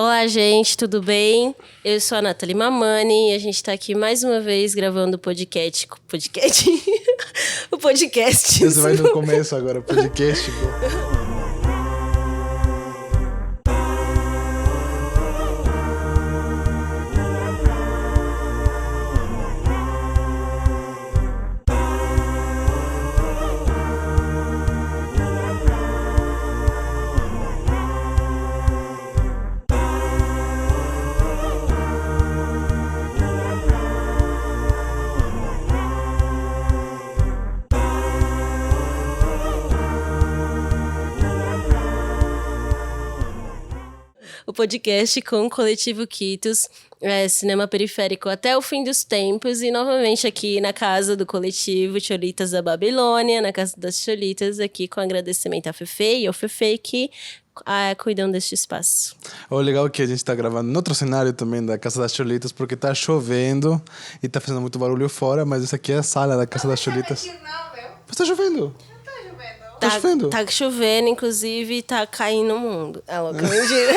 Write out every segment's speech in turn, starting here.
Olá, gente, tudo bem? Eu sou a Nathalie Mamani e a gente está aqui mais uma vez gravando o podcast. O podcast. Você vai no começo agora, podcast. O podcast com o Coletivo Quitos, Cinema Periférico até o fim dos tempos, e novamente aqui na casa do Coletivo Cholitas da Babilônia, na casa das Cholitas, aqui com agradecimento à Fefe e ao Fefe que cuidam deste espaço. O legal é que a gente está gravando em outro cenário também da Casa das Cholitas, porque tá chovendo e tá fazendo muito barulho fora, mas essa aqui é a sala da Casa das Cholitas. Mas tá chovendo. Tá chovendo, inclusive tá caindo o mundo. É louca, mentira.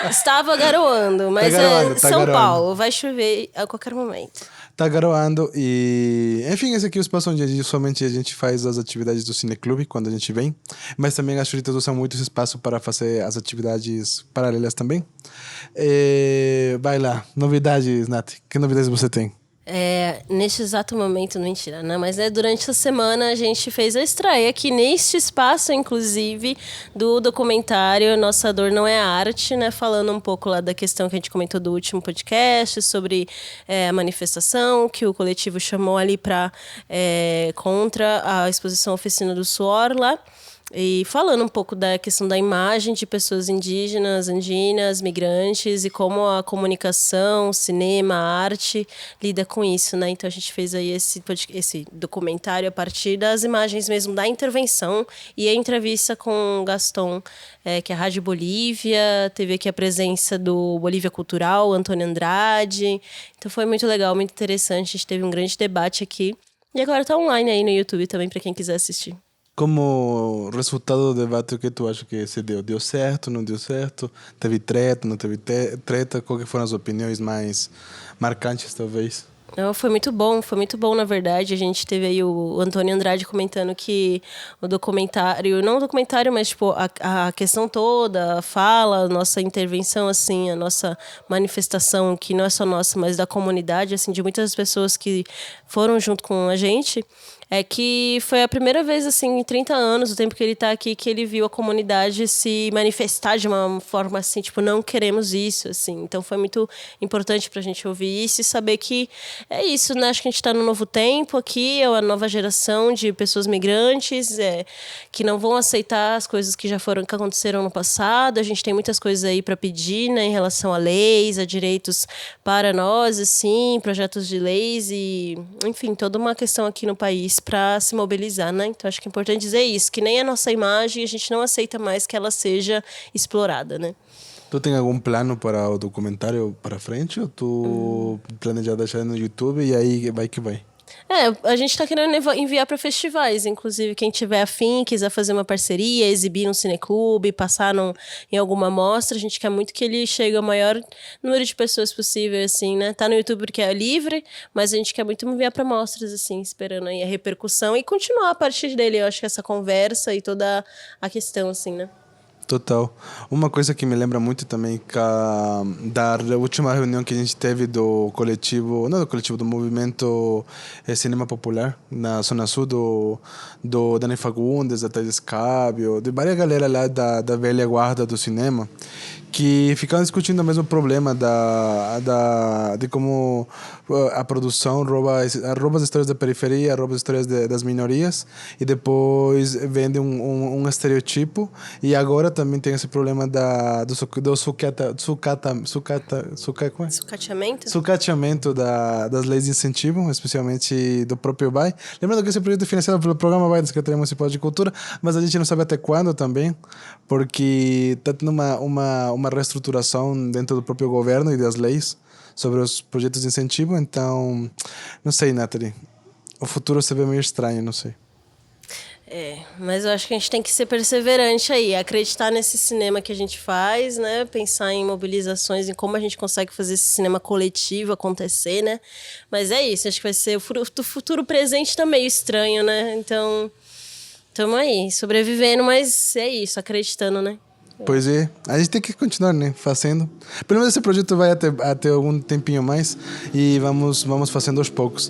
Estava garoando, mas São garoando. Paulo, vai chover a qualquer momento. Tá garoando e... Enfim, esse aqui é o espaço onde somente a gente faz as atividades do Cineclube, quando a gente vem. Mas também as Cholitas usam muito esse espaço para fazer as atividades paralelas também. Vai lá, novidades, Nath. Que novidades você tem? Neste exato momento, mentira, né? Mas durante a semana a gente fez a estreia aqui neste espaço, inclusive, do documentário Nossa Dor Não É Arte, né? Falando um pouco lá da questão que a gente comentou do último podcast, sobre a manifestação que o coletivo chamou ali contra a exposição Oficina do Suor lá. E falando um pouco da questão da imagem de pessoas indígenas, andinas, migrantes e como a comunicação, cinema, a arte lida com isso, né? Então a gente fez aí esse documentário a partir das imagens mesmo da intervenção e a entrevista com o Gaston, que é a Rádio Bolívia, teve aqui a presença do Bolívia Cultural, Antônio Andrade. Então foi muito legal, muito interessante, a gente teve um grande debate aqui. E agora tá online aí no YouTube também para quem quiser assistir. Como resultado do debate, o que tu acha que se deu? Deu certo, não deu certo? Teve treta, não teve treta? Quais foram as opiniões mais marcantes, talvez? Não, foi muito bom, na verdade. A gente teve aí o Antônio Andrade comentando que o documentário, não o documentário, mas tipo, a questão toda, a fala, a nossa intervenção, assim, a nossa manifestação, que não é só nossa, mas da comunidade, assim, de muitas pessoas que foram junto com a gente, que foi a primeira vez, assim, em 30 anos, o tempo que ele está aqui, que ele viu a comunidade se manifestar de uma forma assim, tipo, não queremos isso, assim. Então foi muito importante pra gente ouvir isso e saber que é isso, né? Acho que a gente está num novo tempo aqui, é uma nova geração de pessoas migrantes que não vão aceitar as coisas que aconteceram no passado. A gente tem muitas coisas aí para pedir, né, em relação a leis, a direitos para nós, assim, projetos de leis e, enfim, toda uma questão aqui no país para se mobilizar, né? Então acho que é importante dizer isso, que nem a nossa imagem, a gente não aceita mais que ela seja explorada, né? Tu tem algum plano para o documentário para frente? Ou tu planeja deixar no YouTube e aí vai que vai? A gente está querendo enviar para festivais, inclusive quem tiver afim, quiser fazer uma parceria, exibir no cineclube, passar em alguma mostra, a gente quer muito que ele chegue ao maior número de pessoas possível, assim, né? Tá no YouTube porque é livre, mas a gente quer muito enviar para mostras, assim, esperando aí a repercussão e continuar a partir dele, eu acho que essa conversa e toda a questão, assim, né? Total. Uma coisa que me lembra muito também da última reunião que a gente teve do coletivo, não do coletivo, do movimento Cinema Popular, na Zona Sul do Dani Fagundes, da Thais Scábio, de várias galera lá da velha guarda do cinema, que ficavam discutindo o mesmo problema de como a produção rouba as histórias da periferia, rouba as histórias das minorias e depois vende um estereotipo. E agora também tem esse problema do sucateamento das leis de incentivo, especialmente do próprio BAE. Lembrando que esse projeto é financiado pelo Programa BAE da Secretaria Municipal de Cultura, mas a gente não sabe até quando também, porque está tendo uma reestruturação dentro do próprio governo e das leis sobre os projetos de incentivo. Então, não sei, Nathalie, o futuro se vê meio estranho, não sei. Mas eu acho que a gente tem que ser perseverante aí, acreditar nesse cinema que a gente faz, né? Pensar em mobilizações, em como a gente consegue fazer esse cinema coletivo acontecer, né? Mas é isso, acho que vai ser o futuro presente tá meio estranho, né? Então, estamos aí, sobrevivendo, mas é isso, acreditando, né? Pois é, a gente tem que continuar, né, fazendo. Pelo menos esse projeto vai até algum tempinho mais e vamos fazendo aos poucos.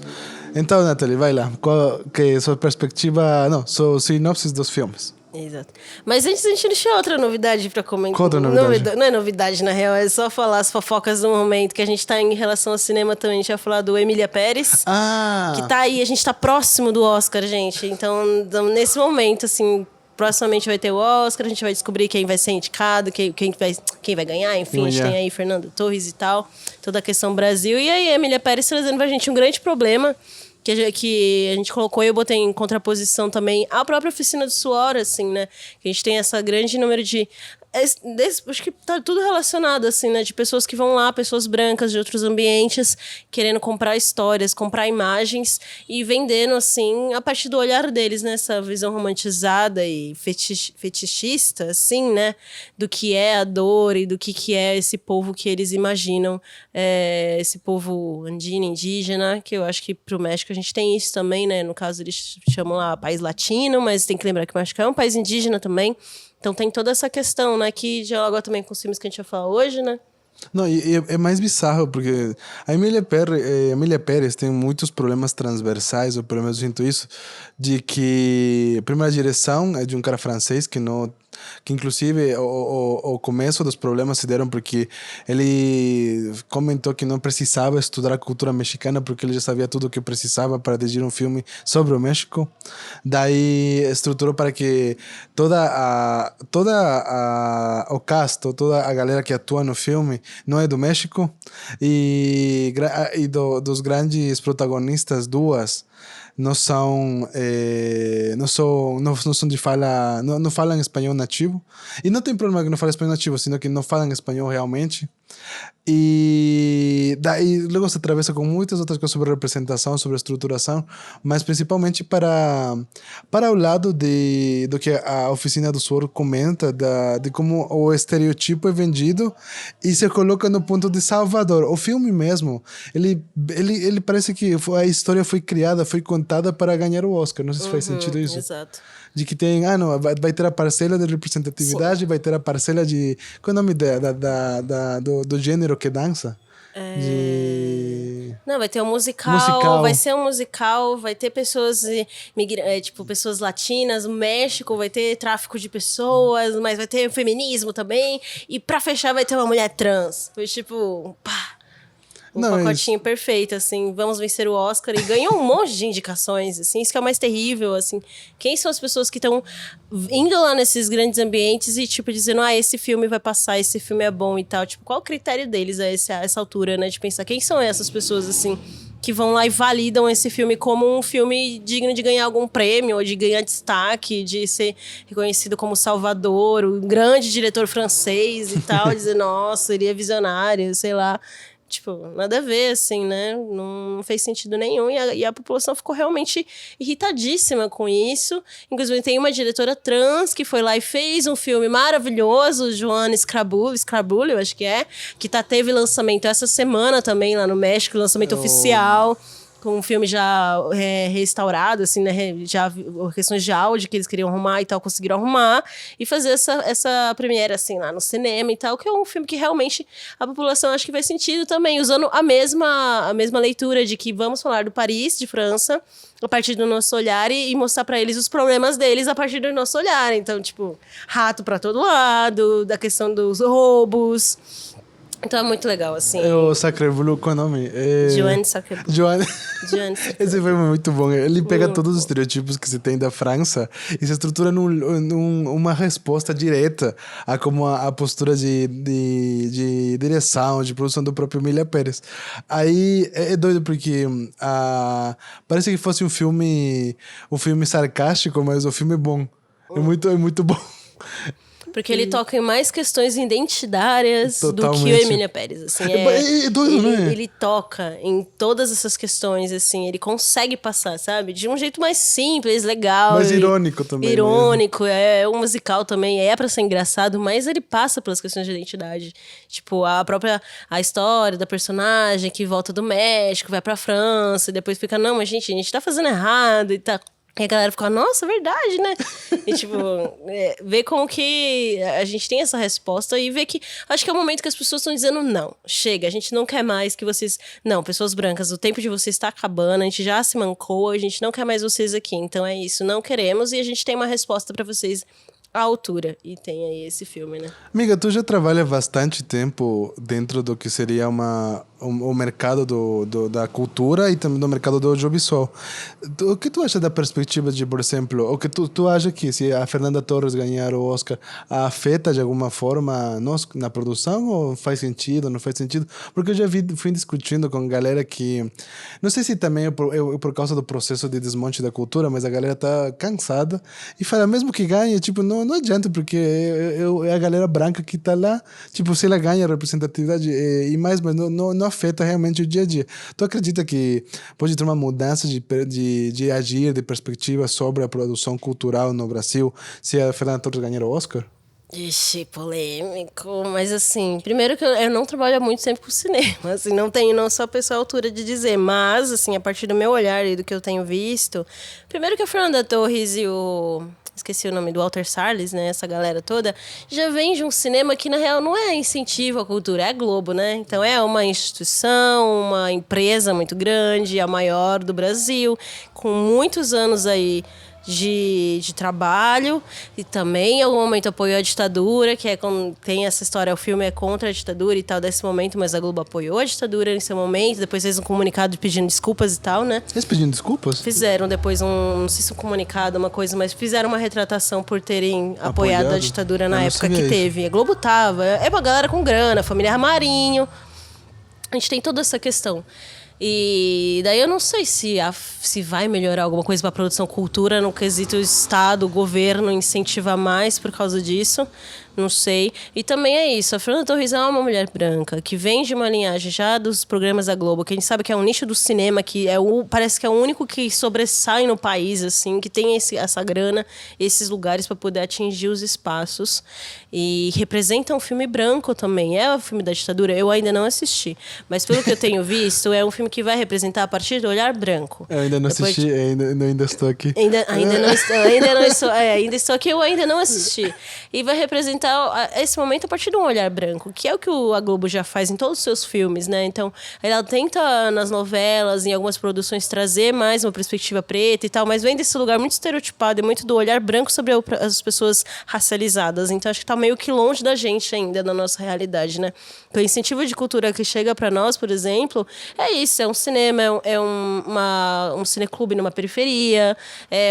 Então, Nathalie, vai lá. Qual que é a sua perspectiva, não, sua sinopse dos filmes? Exato. Mas antes a gente deixou outra novidade pra comentar. Qual outra novidade? Não é novidade, na real, é só falar as fofocas do momento, que a gente tá em relação ao cinema também. A gente vai falar do Emília Pérez. Ah! Que tá aí, a gente tá próximo do Oscar, gente. Então, nesse momento, assim, proximamente vai ter o Oscar, a gente vai descobrir quem vai ser indicado, quem vai ganhar, enfim, a gente tem aí Fernando Torres e tal, toda a questão Brasil. E aí, a Emília Pérez trazendo pra gente um grande problema que a gente colocou, e eu botei em contraposição também à própria Oficina do Suor, assim, né? Que a gente tem essa grande número de... acho que tá tudo relacionado, assim, né? De pessoas que vão lá, pessoas brancas de outros ambientes, querendo comprar histórias, comprar imagens e vendendo, assim, a partir do olhar deles, né? Essa visão romantizada e fetichista, assim, né? Do que é a dor e do que é esse povo que eles imaginam. Esse povo andino, indígena, que eu acho que pro México a gente tem isso também, né? No caso, eles chamam lá país latino, mas tem que lembrar que o México é um país indígena também. Então tem toda essa questão, né? Que dialoga também com os filmes que a gente vai falar hoje, né? Não, e é mais bizarro, porque a Emília Pérez tem muitos problemas transversais, ou pelo menos eu sinto isso, de que a primeira direção é de um cara francês que não... Que inclusive o começo dos problemas se deram porque ele comentou que não precisava estudar a cultura mexicana porque ele já sabia tudo o que precisava para dirigir um filme sobre o México. Daí estruturou para que o cast, toda a galera que atua no filme não é do México dos grandes protagonistas, duas não são de fala, não falam espanhol nativo. E não tem problema que não falem espanhol nativo, sino que não falam espanhol realmente. E daí logo se atravessa com muitas outras coisas sobre representação, sobre estruturação, mas principalmente para o lado do que a Oficina do Suor comenta, de como o estereotipo é vendido e se coloca no ponto de Salvador. O filme mesmo, ele parece que a história foi criada, foi contada para ganhar o Oscar. Não sei se faz sentido isso. Exato. De que tem, não, vai ter a parcela de representatividade, vai ter a parcela de... Qual é o nome do gênero que dança? Não, vai ter um musical, vai ser um musical, vai ter pessoas, pessoas latinas, no México, vai ter tráfico de pessoas, mas vai ter feminismo também, e pra fechar vai ter uma mulher trans. Foi tipo, pá... pacotinho perfeito, assim, vamos vencer o Oscar, e ganhou um monte de indicações, assim, isso que é o mais terrível, assim. Quem são as pessoas que estão indo lá nesses grandes ambientes e, tipo, dizendo, esse filme vai passar, esse filme é bom e tal, tipo, qual o critério deles a essa altura, né, de pensar, quem são essas pessoas, assim, que vão lá e validam esse filme como um filme digno de ganhar algum prêmio, ou de ganhar destaque, de ser reconhecido como Salvador, um grande diretor francês e tal, dizer, nossa, seria visionário, sei lá. Tipo, nada a ver, assim, né? Não fez sentido nenhum. E a população ficou realmente irritadíssima com isso. Inclusive, tem uma diretora trans que foi lá e fez um filme maravilhoso, Joana Scarbullo, eu acho que teve lançamento essa semana também lá no México, lançamento oficial. Com um filme já restaurado, assim, né? Já questões de áudio que eles queriam arrumar e tal, conseguiram arrumar. E fazer essa premiere, assim, lá no cinema e tal, que é um filme que realmente a população acho que faz sentido também, usando a mesma leitura de que vamos falar do Paris, de França, a partir do nosso olhar e mostrar pra eles os problemas deles a partir do nosso olhar. Então, tipo, rato pra todo lado, da questão dos roubos... Então é muito legal, assim. É o Sacrebleu, qual é o nome? Joanne Sacrebleu. Esse foi muito bom. Ele pega todos os estereotipos que se tem da França e se estrutura numa resposta direta a como a postura de direção, de produção do próprio Emília Pérez. Aí é doido porque parece que fosse um filme sarcástico, mas o filme é bom. É muito bom. Porque ele toca em mais questões identitárias do que o Totalmente. Emília Pérez, assim. É doido, né? Ele toca em todas essas questões, assim. Ele consegue passar, sabe? De um jeito mais simples, legal. Mas irônico também. Irônico, é um musical também. É pra ser engraçado, mas ele passa pelas questões de identidade. Tipo, a história da personagem que volta do México, vai pra França, e depois fica, não, mas gente, a gente tá fazendo errado e tá... E a galera fica, nossa, verdade, né? E, tipo, ver como que a gente tem essa resposta e ver que... Acho que é o momento que as pessoas estão dizendo, não, chega, a gente não quer mais que vocês... Não, pessoas brancas, o tempo de vocês está acabando, a gente já se mancou, a gente não quer mais vocês aqui. Então é isso, não queremos e a gente tem uma resposta para vocês à altura. E tem aí esse filme, né? Amiga, tu já trabalha bastante tempo dentro do que seria o mercado da cultura e também do mercado do audiovisual. O que tu acha da perspectiva de, por exemplo, o que tu acha que se a Fernanda Torres ganhar o Oscar afeta de alguma forma nós na produção ou faz sentido, não faz sentido? Porque eu já fui discutindo com galera que, não sei se também é por causa do processo de desmonte da cultura, mas a galera tá cansada e fala, mesmo que ganhe, tipo, não adianta, porque é a galera branca que tá lá, tipo, se ela ganha representatividade e mais, mas não afeta realmente o dia a dia. Tu acredita que pode ter uma mudança de agir, de perspectiva sobre a produção cultural no Brasil se a Fernanda Torres ganhar o Oscar? Ixi, polêmico. Mas assim, primeiro que eu não trabalho há muito tempo com cinema, assim, não sou a pessoa à altura de dizer, mas assim, a partir do meu olhar e do que eu tenho visto, primeiro que a Fernanda Torres e o... Esqueci o nome do Walter Salles, né? Essa galera toda, já vem de um cinema que, na real, não é incentivo à cultura, é a Globo, né? Então é uma instituição, uma empresa muito grande, a maior do Brasil, com muitos anos aí de trabalho e também em algum momento apoiou a ditadura, que é quando tem essa história, o filme é contra a ditadura e tal desse momento, mas a Globo apoiou a ditadura nesse momento, depois fez um comunicado pedindo desculpas e tal, né? Eles pedindo desculpas? Fizeram depois não sei se um comunicado, uma coisa, mas fizeram uma retratação por terem apoiado a ditadura na época que teve. A Globo tava, é uma galera com grana, família Marinho, a gente tem toda essa questão. E daí eu não sei se vai melhorar alguma coisa para a produção cultura no quesito Estado, governo incentivar mais por causa disso. Não sei. E também é isso. A Fernanda Torres é uma mulher branca que vem de uma linhagem já dos programas da Globo, que a gente sabe que é um nicho do cinema, que parece que é o único que sobressai no país, assim, que tem essa grana, esses lugares para poder atingir os espaços. E representa um filme branco também. É o filme da ditadura? Eu ainda não assisti. Mas pelo que eu tenho visto, é um filme que vai representar a partir do olhar branco. Eu ainda não assisti, ainda estou aqui. Ainda estou aqui, eu ainda não assisti. E vai representar esse momento a partir de um olhar branco, que é o que a Globo já faz em todos os seus filmes, né? Então, ela tenta nas novelas, em algumas produções, trazer mais uma perspectiva preta e tal, mas vem desse lugar muito estereotipado e muito do olhar branco sobre as pessoas racializadas. Então, acho que tá meio que longe da gente ainda, da nossa realidade, né? O incentivo de cultura que chega para nós, por exemplo, é isso, é um cinema, é um cineclube numa periferia,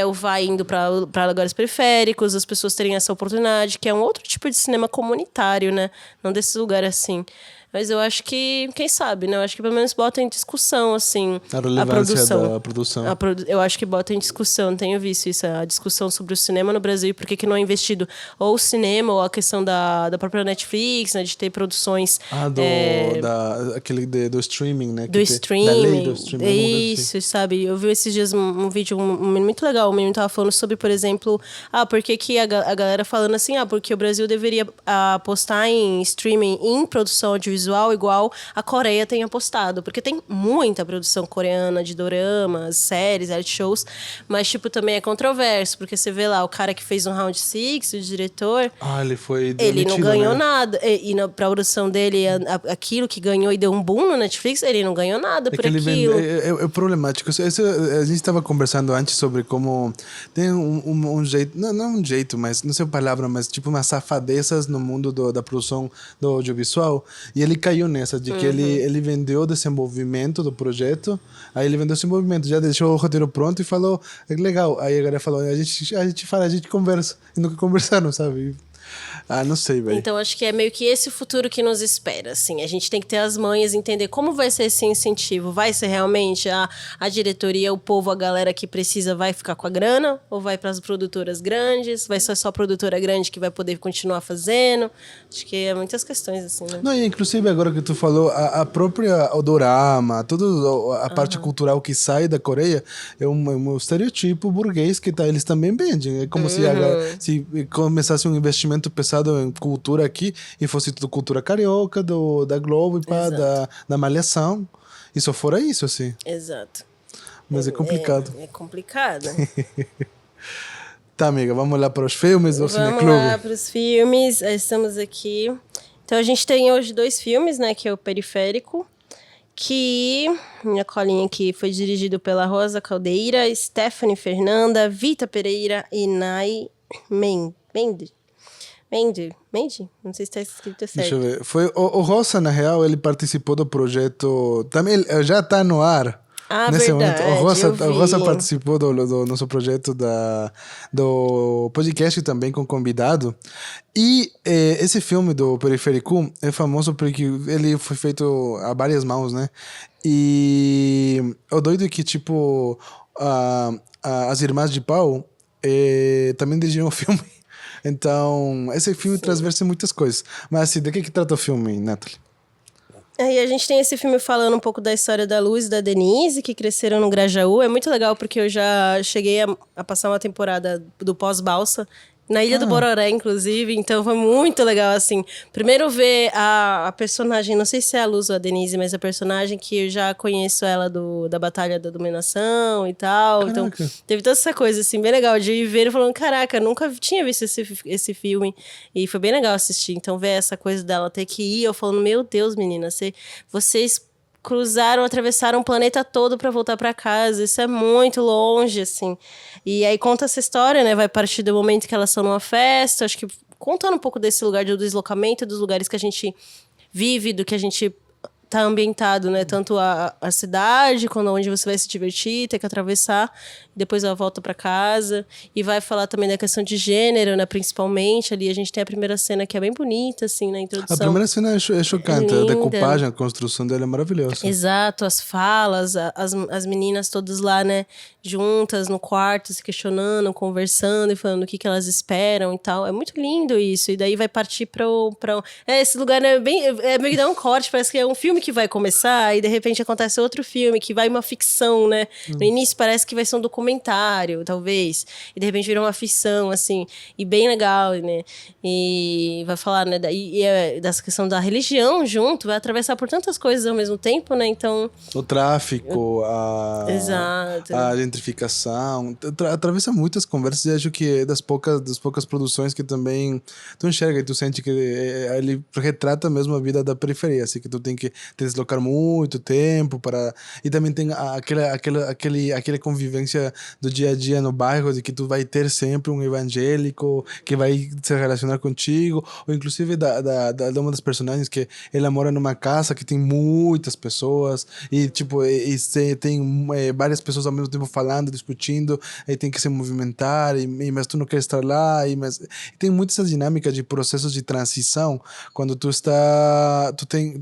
o vai indo para lugares periféricos, as pessoas terem essa oportunidade, que é um outro tipo de cinema comunitário, né? Não desse lugar assim. Mas eu acho que, quem sabe, né? Eu acho que pelo menos bota em discussão, assim, a relevância da produção. Eu acho que bota em discussão, tenho visto isso, a discussão sobre o cinema no Brasil e por que não é investido ou o cinema ou a questão da própria Netflix, né? De ter produções... do streaming, né? Do streaming. Da lei do streaming. Isso, sabe? Eu vi esses dias um vídeo muito legal, o menino tava falando sobre, por exemplo, por que a galera falando assim, porque o Brasil deveria apostar em streaming, em produção audiovisual igual a Coreia tem apostado, porque tem muita produção coreana de doramas, séries, reality shows, mas tipo também é controverso, porque você vê lá o cara que fez um Round Six, o diretor, ele foi demitido, ele não ganhou, né? nada, e na produção dele aquilo que ganhou e deu um boom no Netflix, ele não ganhou nada por aquilo. É problemático. A gente estava conversando antes sobre como tem um jeito, não um jeito, mas não sei a palavra, mas tipo umas safadezas no mundo da produção do audiovisual, e ele caiu nessa, de que ele vendeu o desenvolvimento do projeto, aí ele vendeu o desenvolvimento, já deixou o roteiro pronto e falou, legal, aí a galera falou, a gente conversa, e nunca conversaram, sabe? Ah, não sei, velho. Então, acho que é meio que esse futuro que nos espera, assim. A gente tem que ter as manhas, entender como vai ser esse incentivo. Vai ser realmente a diretoria, o povo, a galera que precisa vai ficar com a grana? Ou vai para as produtoras grandes? Vai ser só a produtora grande que vai poder continuar fazendo? Acho que é muitas questões, assim, né? Não, e inclusive agora que tu falou, a própria o dorama, toda a parte cultural que sai da Coreia é um estereotipo burguês que eles também vendem. É como se, se começasse um investimento pesado em cultura aqui e fosse tudo cultura carioca, da Globo e pá, da Malhação. E só fora isso, assim. Exato. Mas é complicado. É complicado. Tá, amiga, vamos lá para os filmes ou Vamos Cineclube? lá para os filmes. Estamos aqui. Então, a gente tem hoje 2 filmes, né? Que é o Periférico, que minha colinha aqui foi dirigido pela Rosa Caldeira, Stephanie Fernanda, Vita Pereira e Nai Mendes. Não sei se está escrito certo. Deixa eu ver. Foi o Rosa, na real, ele participou do projeto. Também já está no ar. Ah, Nesse verdade, momento, o Rosa vi. participou do nosso projeto do podcast também com convidado. E esse filme do Periférico é famoso porque ele foi feito a várias mãos, né? E o doido é que, tipo, as Irmãs de Pau também dirigiram o filme. Então, esse filme transversa muitas coisas. Mas assim, de que trata o filme, Nathalie? Aí a gente tem esse filme falando um pouco da história da Luz e da Denise, que cresceram no Grajaú. É muito legal porque eu já cheguei a passar uma temporada do pós-balsa, na Ilha do Bororé, inclusive. Então foi muito legal, assim. Primeiro ver a personagem, não sei se é a Luz ou a Denise, mas a personagem que eu já conheço ela da Batalha da Dominação e tal. Caraca. Então teve toda essa coisa, assim, bem legal de ir ver e falando, caraca, nunca tinha visto esse filme. E foi bem legal assistir. Então ver essa coisa dela ter que ir, eu falando, meu Deus, menina, vocês atravessaram o planeta todo para voltar para casa. Isso é muito longe, assim. E aí conta essa história, né? Vai partir do momento que elas estão numa festa. Acho que contando um pouco desse lugar do deslocamento, dos lugares que a gente vive, do que a gente tá ambientado, né? Tanto a cidade, onde você vai se divertir, ter que atravessar, depois ela volta para casa. E vai falar também da questão de gênero, né? Principalmente ali a gente tem a primeira cena que é bem bonita, assim, na introdução. A primeira cena é chocante, a decupagem, a construção dela é maravilhosa. Exato, as falas, as meninas todas lá, né, juntas no quarto, se questionando, conversando e falando o que elas esperam e tal. É muito lindo isso. E daí vai partir pra esse lugar é meio que dá um corte, parece que é um filme que vai começar e de repente acontece outro filme, que vai uma ficção, né? No início parece que vai ser um documentário, talvez. E de repente vira uma ficção, assim. E bem legal, né? E vai falar, né, dessa questão da religião junto, vai atravessar por tantas coisas ao mesmo tempo, né? Então... O tráfico, Exato. a gentrificação, atravessa muitas conversas e acho que é das poucas produções que também tu enxerga e tu sente que ele retrata mesmo a vida da periferia, assim, que tu tem que te deslocar muito tempo para... E também tem aquela convivência do dia a dia no bairro, de que tu vai ter sempre um evangélico que vai se relacionar contigo, ou inclusive de uma das personagens que ela mora numa casa que tem muitas pessoas e tipo tem várias pessoas ao mesmo tempo falando, discutindo, e tem que se movimentar mas tu não quer estar lá tem muitas essas dinâmicas de processos de transição quando tu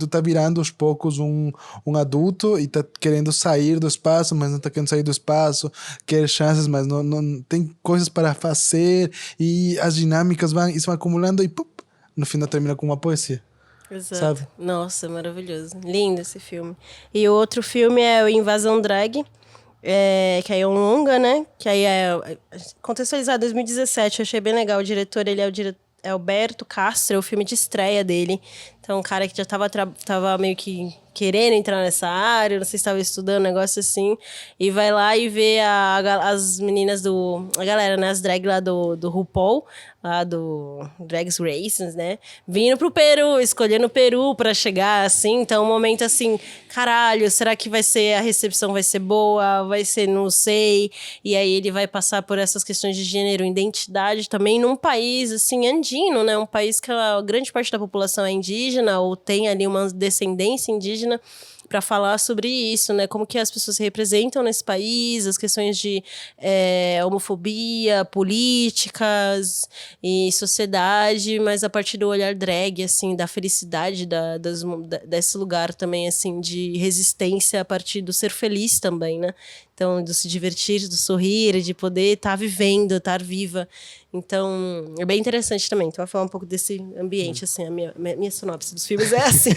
tá virando aos poucos um adulto e tá querendo sair do espaço, mas não tá querendo sair do espaço, quer chances, mas não tem coisas para fazer e as dinâmicas isso vai acumulando e no final termina com uma poesia. Exato. Sabe? Nossa, maravilhoso. Lindo esse filme. E o outro filme é o Invasão Drag, que aí é um longa, né? Que aí é contextualizado em 2017. Eu achei bem legal. O diretor, ele é o diretor Alberto Castro, é o filme de estreia dele. Então, um cara que já tava meio que querendo entrar nessa área, não sei se estava estudando, um negócio assim, e vai lá e vê as meninas a galera, né, as drag lá do RuPaul, lá do Drags Races, né, vindo pro Peru, escolhendo o Peru pra chegar, assim, então um momento assim, caralho, será que a recepção vai ser boa, vai ser, não sei, e aí ele vai passar por essas questões de gênero, identidade também, num país, assim, andino, né, um país que a grande parte da população é indígena, ou tem ali uma descendência indígena, para falar sobre isso, né? Como que as pessoas se representam nesse país, as questões de homofobia, políticas e sociedade, mas a partir do olhar drag, assim, da felicidade desse lugar também, assim, de resistência a partir do ser feliz também, né? Então, do se divertir, do sorrir, de poder estar vivendo, estar viva. Então, é bem interessante também. Então, eu vou falar um pouco desse ambiente, assim, a minha sinopse dos filmes é assim.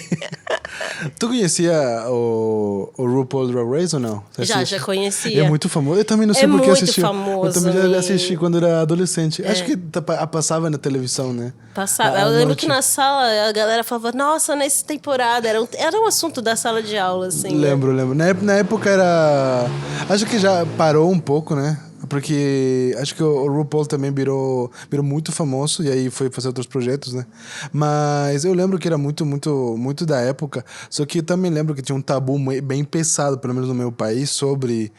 Tu conhecia o RuPaul Drag Race ou não? Já conhecia. É muito famoso. Eu também não sei por que assisti. Famoso, eu também já assisti quando era adolescente. Acho que passava na televisão, né? Passava. Eu lembro que na sala a galera falava, nossa, nessa temporada. Era um assunto da sala de aula, assim. Lembro. Na época era... Acho que já parou um pouco, né? Porque acho que o RuPaul também virou muito famoso e aí foi fazer outros projetos, né? Mas eu lembro que era muito da época. Só que eu também lembro que tinha um tabu bem pesado, pelo menos no meu país, sobre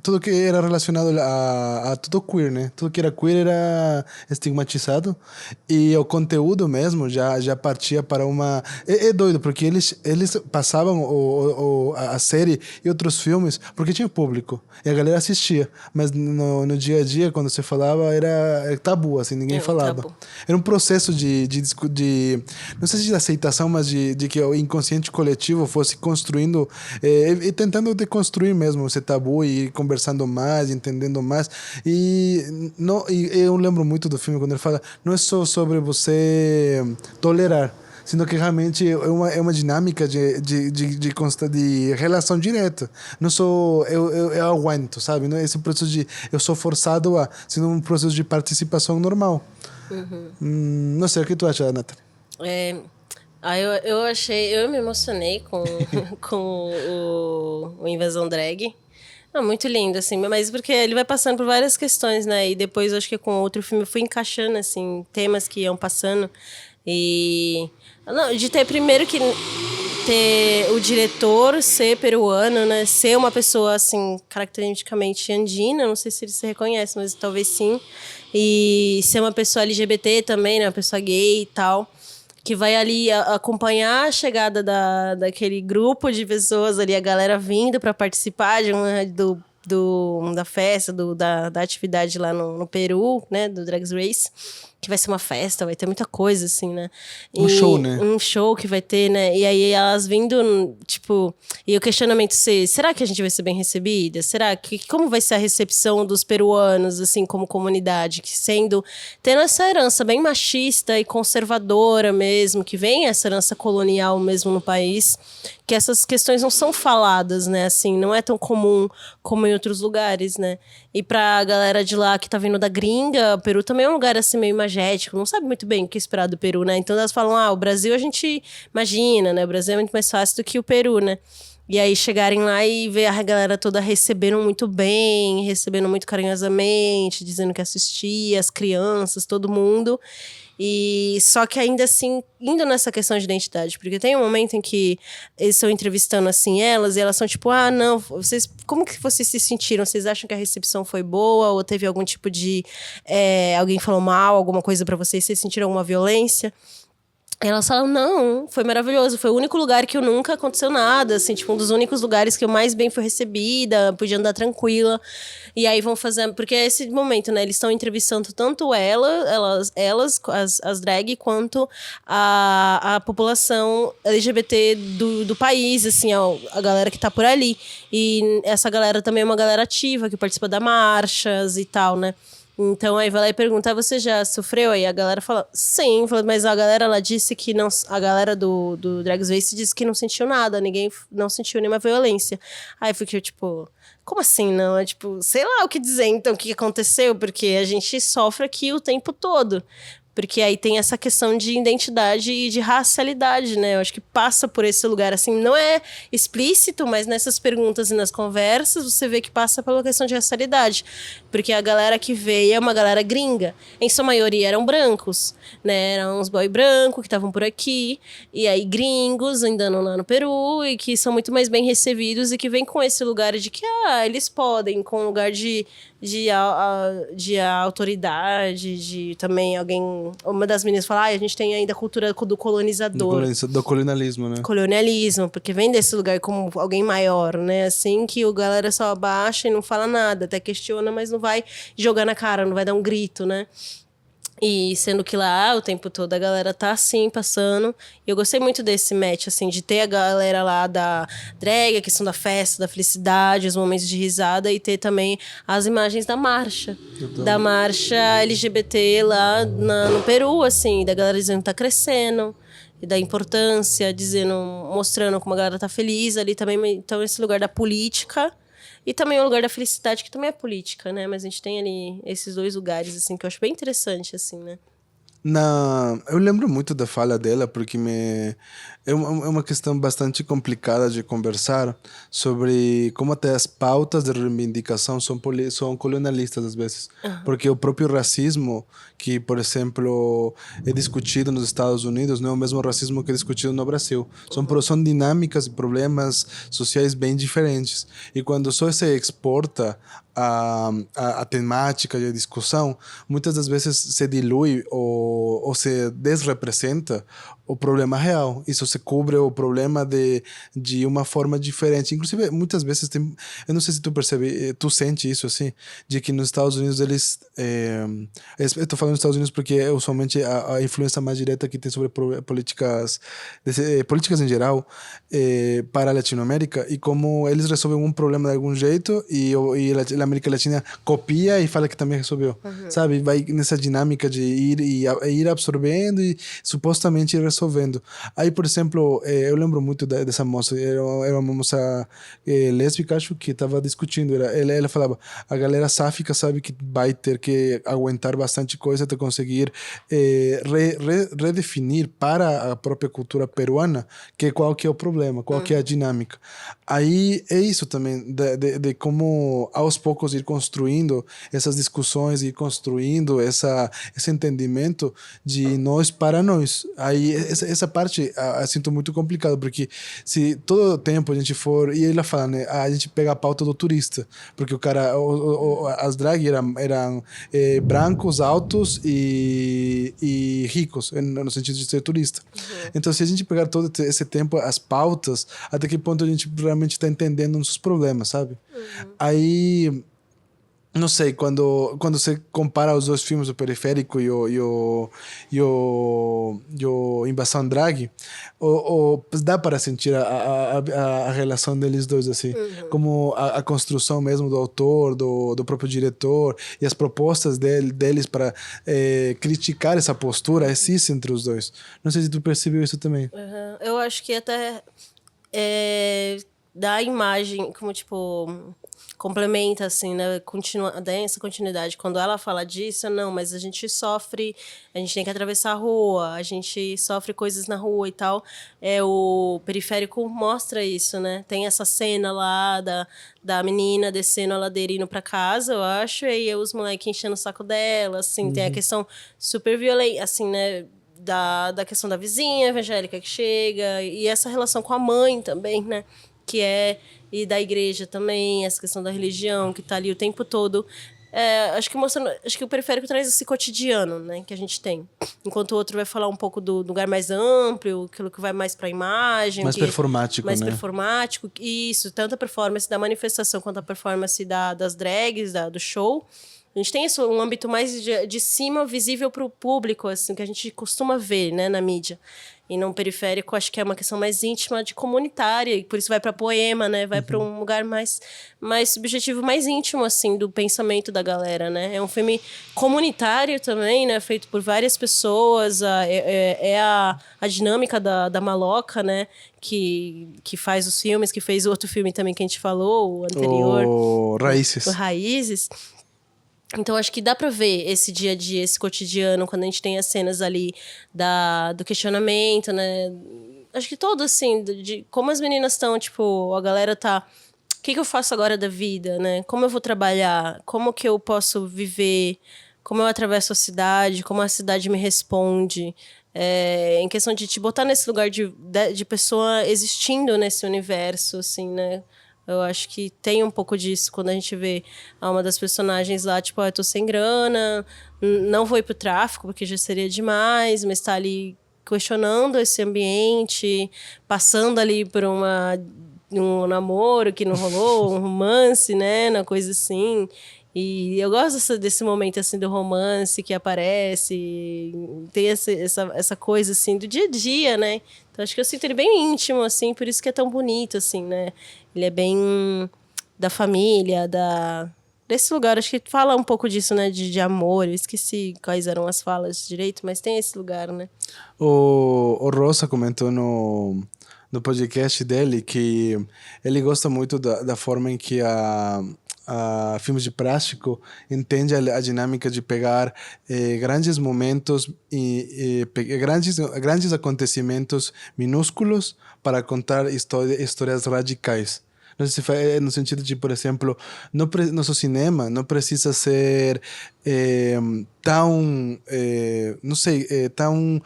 tudo que era relacionado a tudo queer, né? Tudo que era queer era estigmatizado e o conteúdo mesmo já partia para uma... É doido, porque eles passavam a série e outros filmes porque tinha público e a galera assistia, mas no dia a dia, quando você falava, era tabu, assim, ninguém falava. Tabu. Era um processo de não sei se de aceitação, mas de que o inconsciente coletivo fosse construindo e tentando deconstruir mesmo esse tabu e ir conversando mais, entendendo mais. E eu lembro muito do filme quando ele fala, não é só sobre você tolerar, sendo que realmente é uma dinâmica de relação direta. Não sou eu aguento, sabe? Não é esse processo de eu sou forçado a, sendo um processo de participação normal. Não sei, o que tu acha, Nathalie? Eu me emocionei com o Invasão Drag. Muito lindo, assim, mas porque ele vai passando por várias questões, né? E depois, acho que com outro filme, eu fui encaixando, assim, temas que iam passando. E... Não, de ter primeiro que ter o diretor ser peruano, né? Ser uma pessoa, assim, caracteristicamente andina. Não sei se ele se reconhece, mas talvez sim. E ser uma pessoa LGBT também, né? Uma pessoa gay e tal. Que vai ali acompanhar a chegada daquele grupo de pessoas ali, a galera vindo para participar da festa, da atividade lá no Peru, né, do Drag Race, que vai ser uma festa, vai ter muita coisa, assim, né? Um show, né? Um show que vai ter, né? E aí elas vindo, tipo... E o questionamento será que a gente vai ser bem recebida? Será que... Como vai ser a recepção dos peruanos, assim, como comunidade? Tendo essa herança bem machista e conservadora mesmo, que vem essa herança colonial mesmo no país, que essas questões não são faladas, né? Assim, não é tão comum como em outros lugares, né? E pra galera de lá que tá vindo da gringa, o Peru também é um lugar assim meio imagético, não sabe muito bem o que esperar do Peru, né? Então elas falam, o Brasil a gente imagina, né? O Brasil é muito mais fácil do que o Peru, né? E aí chegarem lá e ver a galera toda recebendo muito bem, recebendo muito carinhosamente, dizendo que assistia, as crianças, todo mundo. E só que ainda assim, indo nessa questão de identidade, porque tem um momento em que eles estão entrevistando assim elas, e elas são tipo, não, como que vocês se sentiram? Vocês acham que a recepção foi boa? Ou teve algum tipo de... alguém falou mal, alguma coisa pra vocês? Vocês sentiram alguma violência? Elas falam, não, foi maravilhoso. Foi o único lugar que eu nunca aconteceu nada, assim, tipo, um dos únicos lugares que eu mais bem fui recebida, podia andar tranquila. E aí vão fazer... Porque é esse momento, né? Eles estão entrevistando tanto elas as drag, quanto a população LGBT do país, assim, a galera que tá por ali. E essa galera também é uma galera ativa, que participa das marchas e tal, né? Então, aí vai lá e pergunta, você já sofreu? Aí a galera fala, sim. Mas a galera, ela disse que não... A galera do Drag Race disse que não sentiu nada. Ninguém não sentiu nenhuma violência. Aí eu fiquei, tipo... Como assim, não? É tipo, sei lá o que dizer, então, o que aconteceu. Porque a gente sofre aqui o tempo todo. Porque aí tem essa questão de identidade e de racialidade, né? Eu acho que passa por esse lugar, assim, não é explícito, mas nessas perguntas e nas conversas você vê que passa pela questão de racialidade. Porque a galera que veio é uma galera gringa. Em sua maioria eram brancos, né? Eram uns boy brancos que estavam por aqui. E aí gringos andando lá no Peru e que são muito mais bem recebidos e que vêm com esse lugar de que, eles podem, com um lugar de autoridade, de também alguém uma das meninas fala, a gente tem ainda a cultura do colonizador. Do colonialismo, né? Colonialismo, porque vem desse lugar como alguém maior, né? Assim, que o galera só abaixa e não fala nada, até questiona, mas não vai jogar na cara, não vai dar um grito, né? E sendo que lá, o tempo todo, a galera tá assim, passando. E eu gostei muito desse match, assim, de ter a galera lá da drag, a questão da festa, da felicidade, os momentos de risada, e ter também as imagens da marcha. Da marcha LGBT lá no Peru, assim, da galera dizendo que tá crescendo. E da importância, dizendo, mostrando como a galera tá feliz ali também. Então, esse lugar da política. E também o lugar da felicidade, que também é política, né? Mas a gente tem ali esses dois lugares, assim, que eu acho bem interessante, assim, né? Eu lembro muito da fala dela, porque é uma questão bastante complicada de conversar sobre como até as pautas de reivindicação são colonialistas às vezes. Porque o próprio racismo, que, por exemplo, é discutido nos Estados Unidos, não é o mesmo racismo que é discutido no Brasil. São dinâmicas e problemas sociais bem diferentes. E quando só se exporta a temática e a discussão, muitas das vezes se dilui ou se desrepresenta o problema real. Isso se cobre o problema de uma forma diferente. Inclusive, muitas vezes eu não sei se tu percebe, tu sente isso assim, de que nos Estados Unidos eles... eu estou falando dos Estados Unidos porque é usualmente a influência mais direta que tem sobre políticas em geral para a Latinoamérica, e como eles resolvem um problema de algum jeito e a América Latina copia e fala que também resolveu. Sabe? Vai nessa dinâmica de ir absorvendo e supostamente ir resolvendo. Aí, por exemplo, eu lembro muito dessa moça, era uma moça lésbica, acho, que estava discutindo. Ela falava, a galera sáfica sabe que vai ter que aguentar bastante coisa até conseguir redefinir para a própria cultura peruana qual que é o problema, qual que é a dinâmica. Aí é isso também, de como aos poucos ir construindo essas discussões, ir construindo esse entendimento de nós para nós. Aí essa parte eu sinto muito complicado, porque se todo tempo a gente for, e ela fala, né, a gente pega a pauta do turista, porque o cara, as drag eram brancos, altos e ricos, no sentido de ser turista. Então, se a gente pegar todo esse tempo, as pautas, até que ponto a gente realmente está entendendo nossos problemas, sabe? Aí, não sei, quando você compara os dois filmes, o Periférico e o Invasão Drag, dá para sentir a relação deles dois, assim, como a construção mesmo do autor, do próprio diretor, e as propostas deles para criticar essa postura, existe entre os dois. Não sei se tu percebeu isso também. Eu acho que até dá a imagem, como, tipo... complementa, assim, né? Dá essa continuidade. Quando ela fala disso, não, mas a gente sofre, a gente tem que atravessar a rua, a gente sofre coisas na rua e tal. O Periférico mostra isso, né? Tem essa cena lá da menina descendo a ladeira indo pra casa, eu acho, e aí os moleques enchendo o saco dela, assim. Tem a questão super violenta, assim, né? Da questão da vizinha evangélica que chega, e essa relação com a mãe também, né? E da igreja também, essa questão da religião, que tá ali o tempo todo. Acho que o Periférico traz esse cotidiano, né, que a gente tem. Enquanto o outro vai falar um pouco do lugar mais amplo, aquilo que vai mais pra imagem. Mais performático, mais né? Mais performático. Isso, tanto a performance da manifestação quanto a performance das drags, do show. A gente tem isso, um âmbito mais de cima, visível pro público, assim, que a gente costuma ver, né, na mídia. E no Periférico, acho que é uma questão mais íntima, de comunitária, e por isso vai para poema, né? Vai para um lugar mais subjetivo, mais íntimo, assim, do pensamento da galera, né? É um filme comunitário também, né? Feito por várias pessoas. A dinâmica da Maloca, né? Que faz os filmes, que fez outro filme também que a gente falou, o anterior. O Raízes. O Raízes. Então, acho que dá pra ver esse dia a dia, esse cotidiano, quando a gente tem as cenas ali do questionamento, né? Acho que todo, assim, de como as meninas estão, tipo, a galera tá... O que eu faço agora da vida, né? Como eu vou trabalhar? Como que eu posso viver? Como eu atravesso a cidade? Como a cidade me responde? Em questão de te botar nesse lugar de pessoa existindo nesse universo, assim, né? Eu acho que tem um pouco disso quando a gente vê uma das personagens lá, tipo, eu tô sem grana, não vou ir pro tráfico porque já seria demais, mas tá ali questionando esse ambiente, passando ali por um namoro que não rolou, um romance, né, uma coisa assim. E eu gosto desse momento, assim, do romance que aparece, tem essa coisa, assim, do dia a dia, né? Então, acho que eu sinto ele bem íntimo, assim, por isso que é tão bonito, assim, né? Ele é bem da família, desse lugar. Acho que fala um pouco disso, né? De amor. Eu esqueci quais eram as falas direito, mas tem esse lugar, né? O Rosa comentou no podcast dele que ele gosta muito da forma em que a filmes de plástico entende a dinâmica de pegar grandes momentos e grandes acontecimentos minúsculos para contar histórias radicais. Não sei se no sentido de, por exemplo, nosso cinema não precisa ser eh, tão, não sei, tão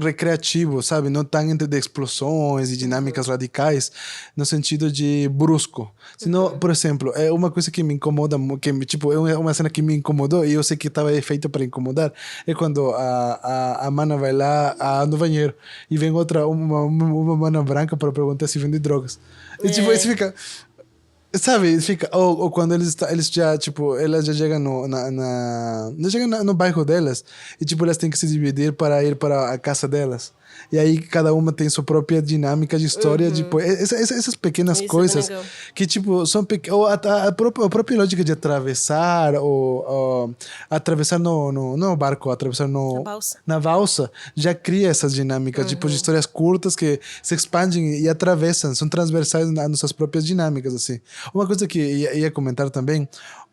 recreativo, sabe? Não tão entre de explosões e dinâmicas radicais, no sentido de brusco. Senão, por exemplo, é uma coisa que me incomoda, tipo, é uma cena que me incomodou e eu sei que estava feita para incomodar, é quando a mana vai lá no banheiro e vem uma mana branca para perguntar se vende drogas. E tipo, isso fica. Sabe, fica. Ou quando eles já, tipo, elas já chegam já chegam no bairro delas e, tipo, elas têm que se dividir para ir para a casa delas. E aí cada uma tem sua própria dinâmica de história, tipo, essas pequenas Isso é bem coisas legal. que, tipo, são ou a própria lógica de atravessar, ou atravessar no barco, atravessar A balsa. na valsa, já cria essas dinâmicas, tipo, de histórias curtas que se expandem e atravessam, são transversais nas nossas próprias dinâmicas, assim. Uma coisa que ia comentar também,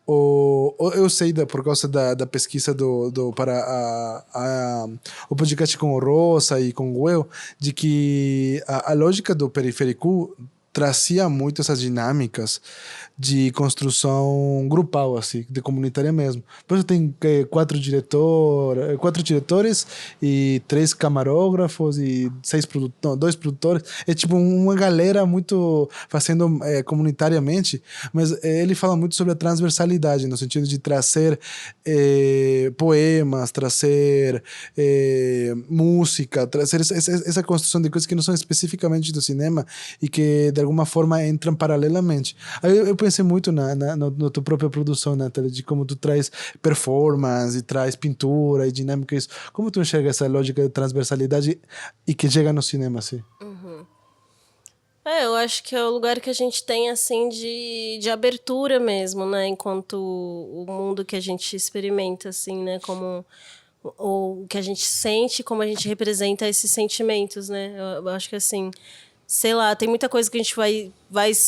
eu sei por causa da pesquisa para o podcast com o Rosa e com o Will, de que a lógica do periférico trazia muito essas dinâmicas de construção grupal, assim, de comunitária mesmo. Por isso tem quatro diretores e três camarógrafos e dois produtores. É tipo uma galera muito fazendo comunitariamente, mas ele fala muito sobre a transversalidade, no sentido de trazer poemas, trazer música, trazer essa construção de coisas que não são especificamente do cinema e que de alguma forma entram paralelamente. Aí eu pensei muito na tua própria produção, Nathalie, de como tu traz performance e traz pintura e dinâmica, isso. Como tu enxerga essa lógica de transversalidade e que chega no cinema, assim? Eu acho que é o lugar que a gente tem, assim, de abertura mesmo, né? Enquanto o mundo que a gente experimenta, assim, né? Como o que a gente sente, como a gente representa esses sentimentos, né? Eu acho que, assim, sei lá, tem muita coisa que a gente vai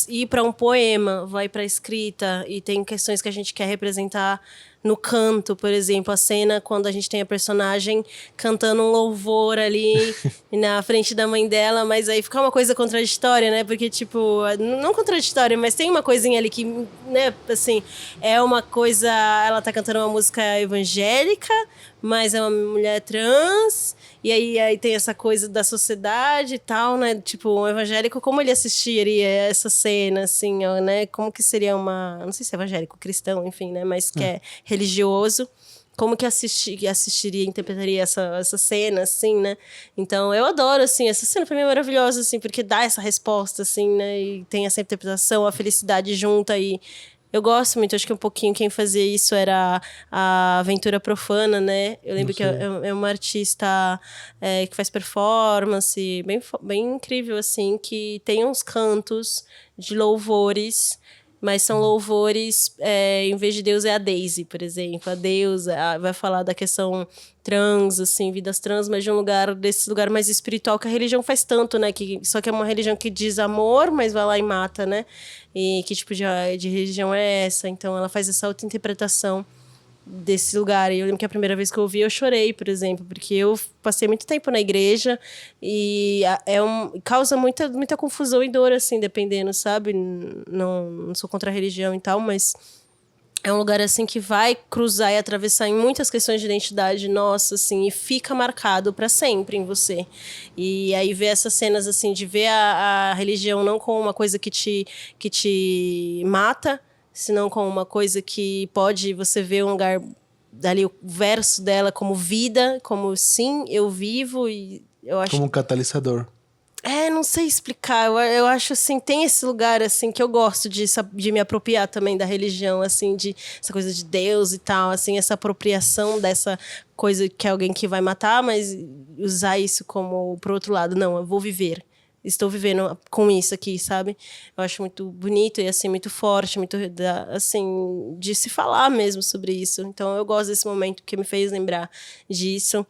ir para um poema, vai para escrita, e tem questões que a gente quer representar no canto, por exemplo, a cena quando a gente tem a personagem cantando um louvor ali na frente da mãe dela, mas aí fica uma coisa contraditória, né? Porque, tipo, não contraditória, mas tem uma coisinha ali que, né, assim, é uma coisa. Ela tá cantando uma música evangélica, mas é uma mulher trans, e aí tem essa coisa da sociedade e tal, né? Tipo, um evangélico, como ele assistiria essa cena, assim, ó, né? Como que seria não sei se é evangélico, cristão, enfim, né? Mas que é religioso. Como que assistiria, interpretaria essa cena, assim, né? Então, eu adoro, assim, essa cena pra mim é maravilhosa, assim, porque dá essa resposta, assim, né? E tem essa interpretação, a felicidade junta e eu gosto muito, acho que um pouquinho quem fazia isso era a Aventura Profana, né? Eu lembro que é uma artista que faz performance, bem incrível, assim, que tem uns cantos de louvores, mas são louvores, em vez de Deus é a Daisy, por exemplo. A deusa vai falar da questão trans, assim, vidas trans, mas desse lugar mais espiritual que a religião faz tanto, né? Só que é uma religião que diz amor, mas vai lá e mata, né? E que tipo de religião é essa? Então ela faz essa outra interpretação desse lugar. E eu lembro que a primeira vez que eu ouvi, eu chorei, por exemplo, porque eu passei muito tempo na igreja e causa muita confusão e dor, assim, dependendo, sabe? Não sou contra a religião e tal, mas É um lugar, assim, que vai cruzar e atravessar em muitas questões de identidade nossa, assim, e fica marcado para sempre em você. E aí ver essas cenas, assim, de ver a religião não como uma coisa que te mata, senão como uma coisa que pode você ver um lugar dali, o verso dela como vida, como sim, eu vivo e eu acho. Como um catalisador. Não sei explicar. Eu acho assim, tem esse lugar assim que eu gosto de me apropriar também da religião, assim, de essa coisa de Deus e tal, assim, essa apropriação dessa coisa que é alguém que vai matar, mas usar isso como pro outro lado, não, eu vou viver. Estou vivendo com isso aqui, sabe? Eu acho muito bonito e assim muito forte, muito assim de se falar mesmo sobre isso. Então eu gosto desse momento que me fez lembrar disso.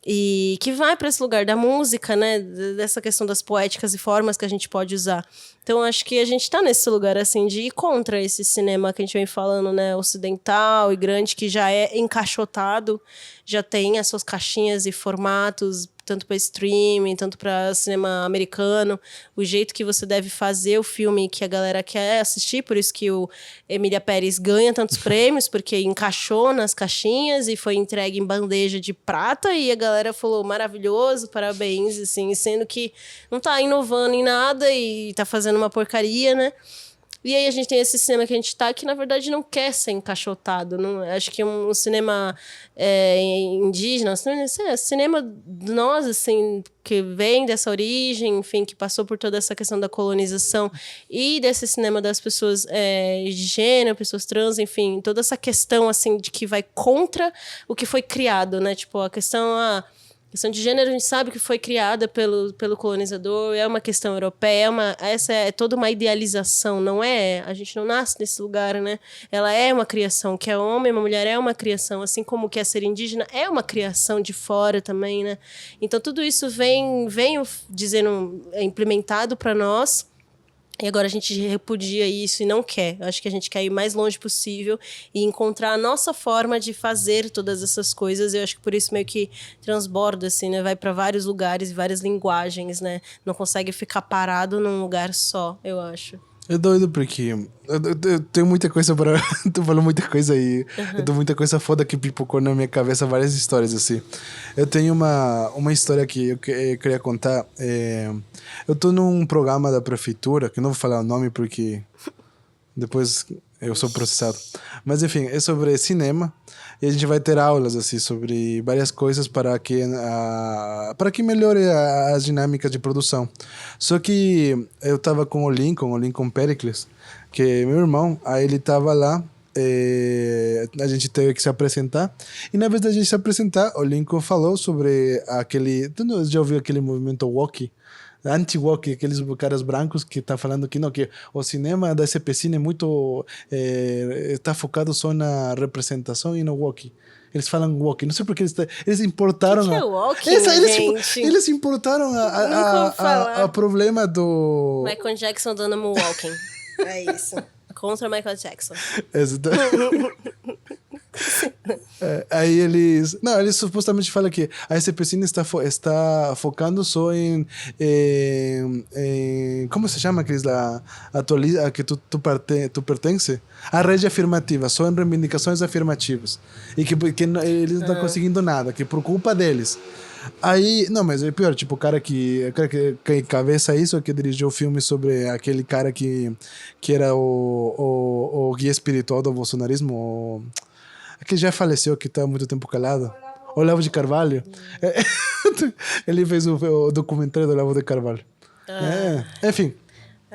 E que vai para esse lugar da música, né? Dessa questão das poéticas e formas que a gente pode usar. Então, acho que a gente está nesse lugar, assim, de ir contra esse cinema que a gente vem falando, né? Ocidental e grande, que já é encaixotado, já tem as suas caixinhas e formatos, tanto para streaming, tanto para cinema americano. O jeito que você deve fazer o filme que a galera quer assistir, por isso que o Emília Pérez ganha tantos prêmios, porque encaixou nas caixinhas e foi entregue em bandeja de prata, e a galera falou, maravilhoso, parabéns, assim, sendo que não tá inovando em nada e tá fazendo uma porcaria, né? E aí a gente tem esse cinema que a gente tá, que na verdade não quer ser encaixotado. Não, acho que um cinema indígena, cinema de nós, assim, que vem dessa origem, enfim, que passou por toda essa questão da colonização e desse cinema das pessoas de gênero, pessoas trans, enfim, toda essa questão, assim, de que vai contra o que foi criado, né? Tipo, a questão de gênero, a gente sabe que foi criada pelo colonizador, é uma questão europeia, essa é toda uma idealização, não é? A gente não nasce nesse lugar, né? Ela é uma criação, que é homem, uma mulher é uma criação, assim como que é ser indígena é uma criação de fora também, né? Então tudo isso vem dizendo, implementado para nós. E agora a gente repudia isso e não quer. Eu acho que a gente quer ir mais longe possível e encontrar a nossa forma de fazer todas essas coisas. Eu acho que por isso meio que transborda, assim, né? Vai para vários lugares e várias linguagens, né? Não consegue ficar parado num lugar só, eu acho. É doido porque eu tenho muita coisa para... Tu falou muita coisa aí. Eu tenho muita coisa foda que pipocou na minha cabeça, várias histórias assim. Eu tenho uma história que eu queria contar. Eu tô num programa da prefeitura, que eu não vou falar o nome porque depois eu sou processado. Mas enfim, é sobre cinema. E a gente vai ter aulas assim sobre várias coisas para que melhore as dinâmicas de produção. Só que eu tava com o Lincoln Pericles, que é meu irmão, aí ele tava lá, a gente teve que se apresentar, e na vez da gente se apresentar, o Lincoln falou sobre aquele... Tu já ouviu aquele movimento woke? Anti-woke, aqueles caras brancos que tá falando que não, que o cinema da SPCine é muito está focado só na representação e no woke. Eles falam woke, não sei porque eles importaram O que é woke, gente? eles importaram a problema do Michael Jackson dando moonwalking. É isso. Contra Michael Jackson. Aí eles supostamente falam que a SPCine está focando só em como se chama aqueles lá a que tu pertence, a rede afirmativa, só em reivindicações afirmativas, e que eles não estão conseguindo nada, que por culpa deles. Aí, não, mas é pior, tipo, o cara que encabeça isso é que dirigiu o filme sobre aquele cara que era o guia espiritual do bolsonarismo, que já faleceu, que está há muito tempo calado. Olavo de Carvalho. Ele fez o documentário do Olavo de Carvalho. Enfim.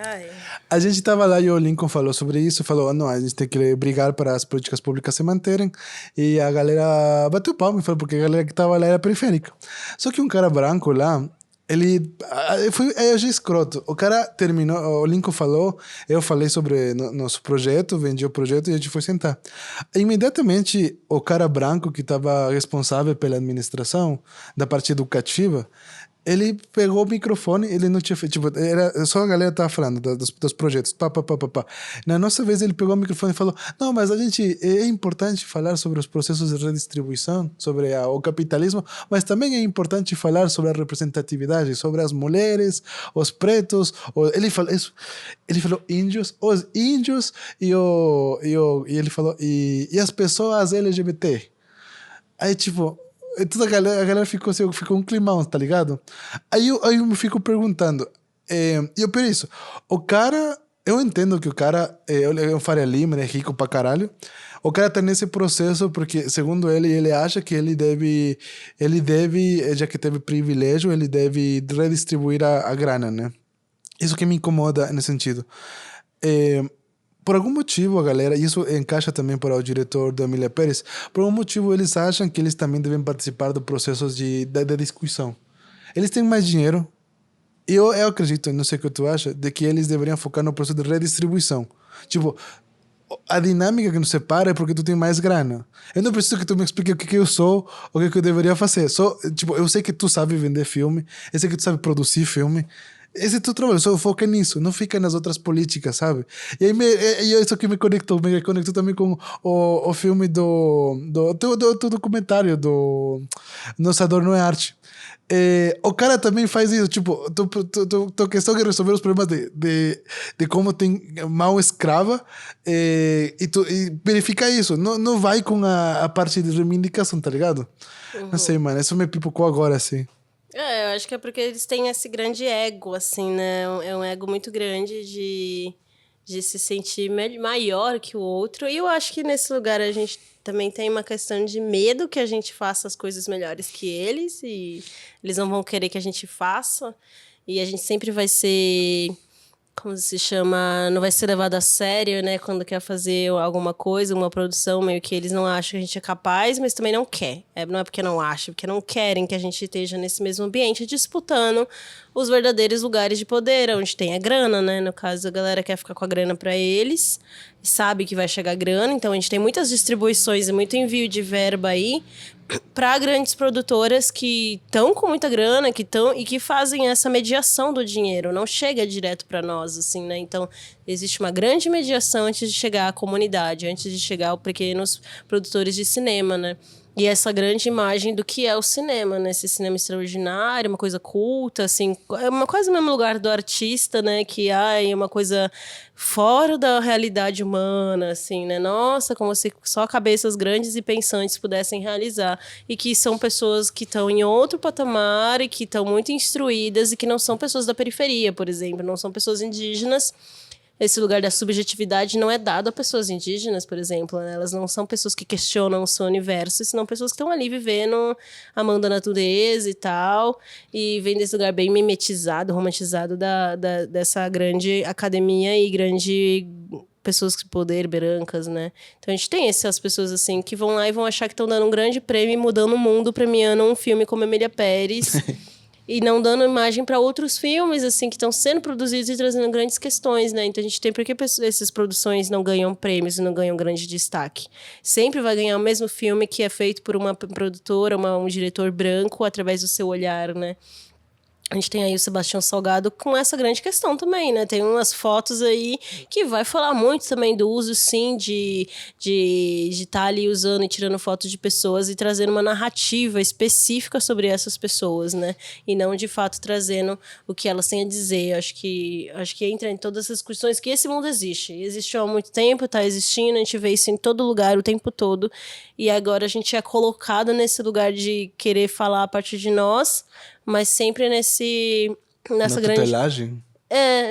Ai. A gente estava lá e o Lincoln falou sobre isso, falou, não, a gente tem que brigar para as políticas públicas se manterem, e a galera bateu palma, porque a galera que estava lá era periférica. Só que um cara branco lá, eu achei escroto. O cara terminou, o Lincoln falou, eu falei sobre nosso projeto, vendi o projeto e a gente foi sentar. Imediatamente, o cara branco que estava responsável pela administração da parte educativa, Ele pegou o microfone, ele não tinha feito, tipo, era só a galera tava falando dos projetos, pá, pá, pá, pá, pá. Na nossa vez ele pegou o microfone e falou, não, mas a gente, é importante falar sobre os processos de redistribuição, sobre o capitalismo, mas também é importante falar sobre a representatividade, sobre as mulheres, os pretos, ele falou índios, os índios e ele falou, e as pessoas LGBT. Aí, tipo, toda a galera ficou, assim, ficou um climão, tá ligado? Aí eu me fico perguntando, eu por isso, o cara, eu entendo que o cara, é um Faria Lima, ele é rico pra caralho, o cara tá nesse processo porque, segundo ele acha que ele deve, já que teve privilégio, ele deve redistribuir a grana, né? Isso que me incomoda nesse sentido. É, por algum motivo, a galera, e isso encaixa também para o diretor da Emília Pérez, por algum motivo eles acham que eles também devem participar do processo da discussão. Eles têm mais dinheiro, e eu acredito, não sei o que tu acha, de que eles deveriam focar no processo de redistribuição. Tipo, a dinâmica que nos separa é porque tu tem mais grana. Eu não preciso que tu me explique o que eu sou, o que eu deveria fazer. Só, tipo, eu sei que tu sabe vender filme, eu sei que tu sabe produzir filme. Esse é teu trabalho, só foca nisso, não fica nas outras políticas, sabe? E aí isso que me conectou também com o filme do documentário do Nossa Dor Não é Arte. O cara também faz isso, tipo, tua questão é resolver os problemas de como tem mão escrava, e verifica isso, não vai com a parte de reivindicação, tá ligado? Não sei, mano, isso me pipocou agora, assim. Eu acho que é porque eles têm esse grande ego, assim, né? É um ego muito grande de se sentir maior que o outro. E eu acho que nesse lugar a gente também tem uma questão de medo que a gente faça as coisas melhores que eles. E eles não vão querer que a gente faça. E a gente sempre vai ser... Como se chama? Não vai ser levado a sério, né? Quando quer fazer alguma coisa, uma produção, meio que eles não acham que a gente é capaz, mas também não quer. Não é porque não acha, porque não querem que a gente esteja nesse mesmo ambiente disputando os verdadeiros lugares de poder, onde tem a grana, né? No caso, a galera quer ficar com a grana para eles, sabe que vai chegar grana, então a gente tem muitas distribuições e muito envio de verba aí para grandes produtoras que estão com muita grana, e que fazem essa mediação do dinheiro, não chega direto para nós, assim, né? Então, existe uma grande mediação antes de chegar à comunidade, antes de chegar aos pequenos produtores de cinema, né? E essa grande imagem do que é o cinema, né? Esse cinema extraordinário, uma coisa culta, assim, é uma coisa no mesmo lugar do artista, né? Que é uma coisa fora da realidade humana, assim, né? Nossa, como se só cabeças grandes e pensantes pudessem realizar. E que são pessoas que estão em outro patamar e que estão muito instruídas e que não são pessoas da periferia, por exemplo, não são pessoas indígenas. Esse lugar da subjetividade não é dado a pessoas indígenas, por exemplo, né? Elas não são pessoas que questionam o seu universo, senão pessoas que estão ali vivendo, amando a natureza e tal, e vem desse lugar bem mimetizado, romantizado dessa grande academia e grande pessoas de poder, brancas, né? Então a gente tem essas pessoas assim que vão lá e vão achar que estão dando um grande prêmio e mudando o mundo, premiando um filme como Emília Pérez. E não dando imagem para outros filmes, assim, que estão sendo produzidos e trazendo grandes questões, né? Então a gente tem por que essas produções não ganham prêmios e não ganham grande destaque. Sempre vai ganhar o mesmo filme que é feito por uma produtora, um diretor branco, através do seu olhar, né? A gente tem aí o Sebastião Salgado com essa grande questão também, né? Tem umas fotos aí que vai falar muito também do uso, sim, de estar ali usando e tirando fotos de pessoas e trazendo uma narrativa específica sobre essas pessoas, né? E não, de fato, trazendo o que elas têm a dizer. Acho que entra em todas essas questões que esse mundo existe. Existiu há muito tempo, está existindo, a gente vê isso em todo lugar, o tempo todo. E agora a gente é colocado nesse lugar de querer falar a partir de nós, mas sempre nessa grande... tutelagem?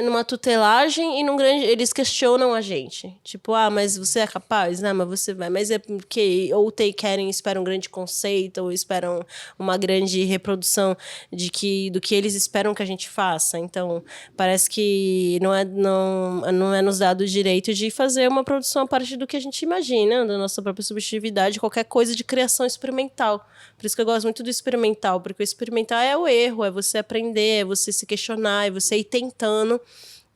Numa tutelagem e num grande... Eles questionam a gente. Tipo, mas você é capaz? Não, mas você vai. Mas é porque ou esperam um grande conceito, ou esperam uma grande reprodução do que eles esperam que a gente faça. Então, parece que não é nos dado o direito de fazer uma produção a partir do que a gente imagina, da nossa própria subjetividade, qualquer coisa de criação experimental. Por isso que eu gosto muito do experimental, porque o experimental é o erro, é você aprender, é você se questionar, é você ir tentando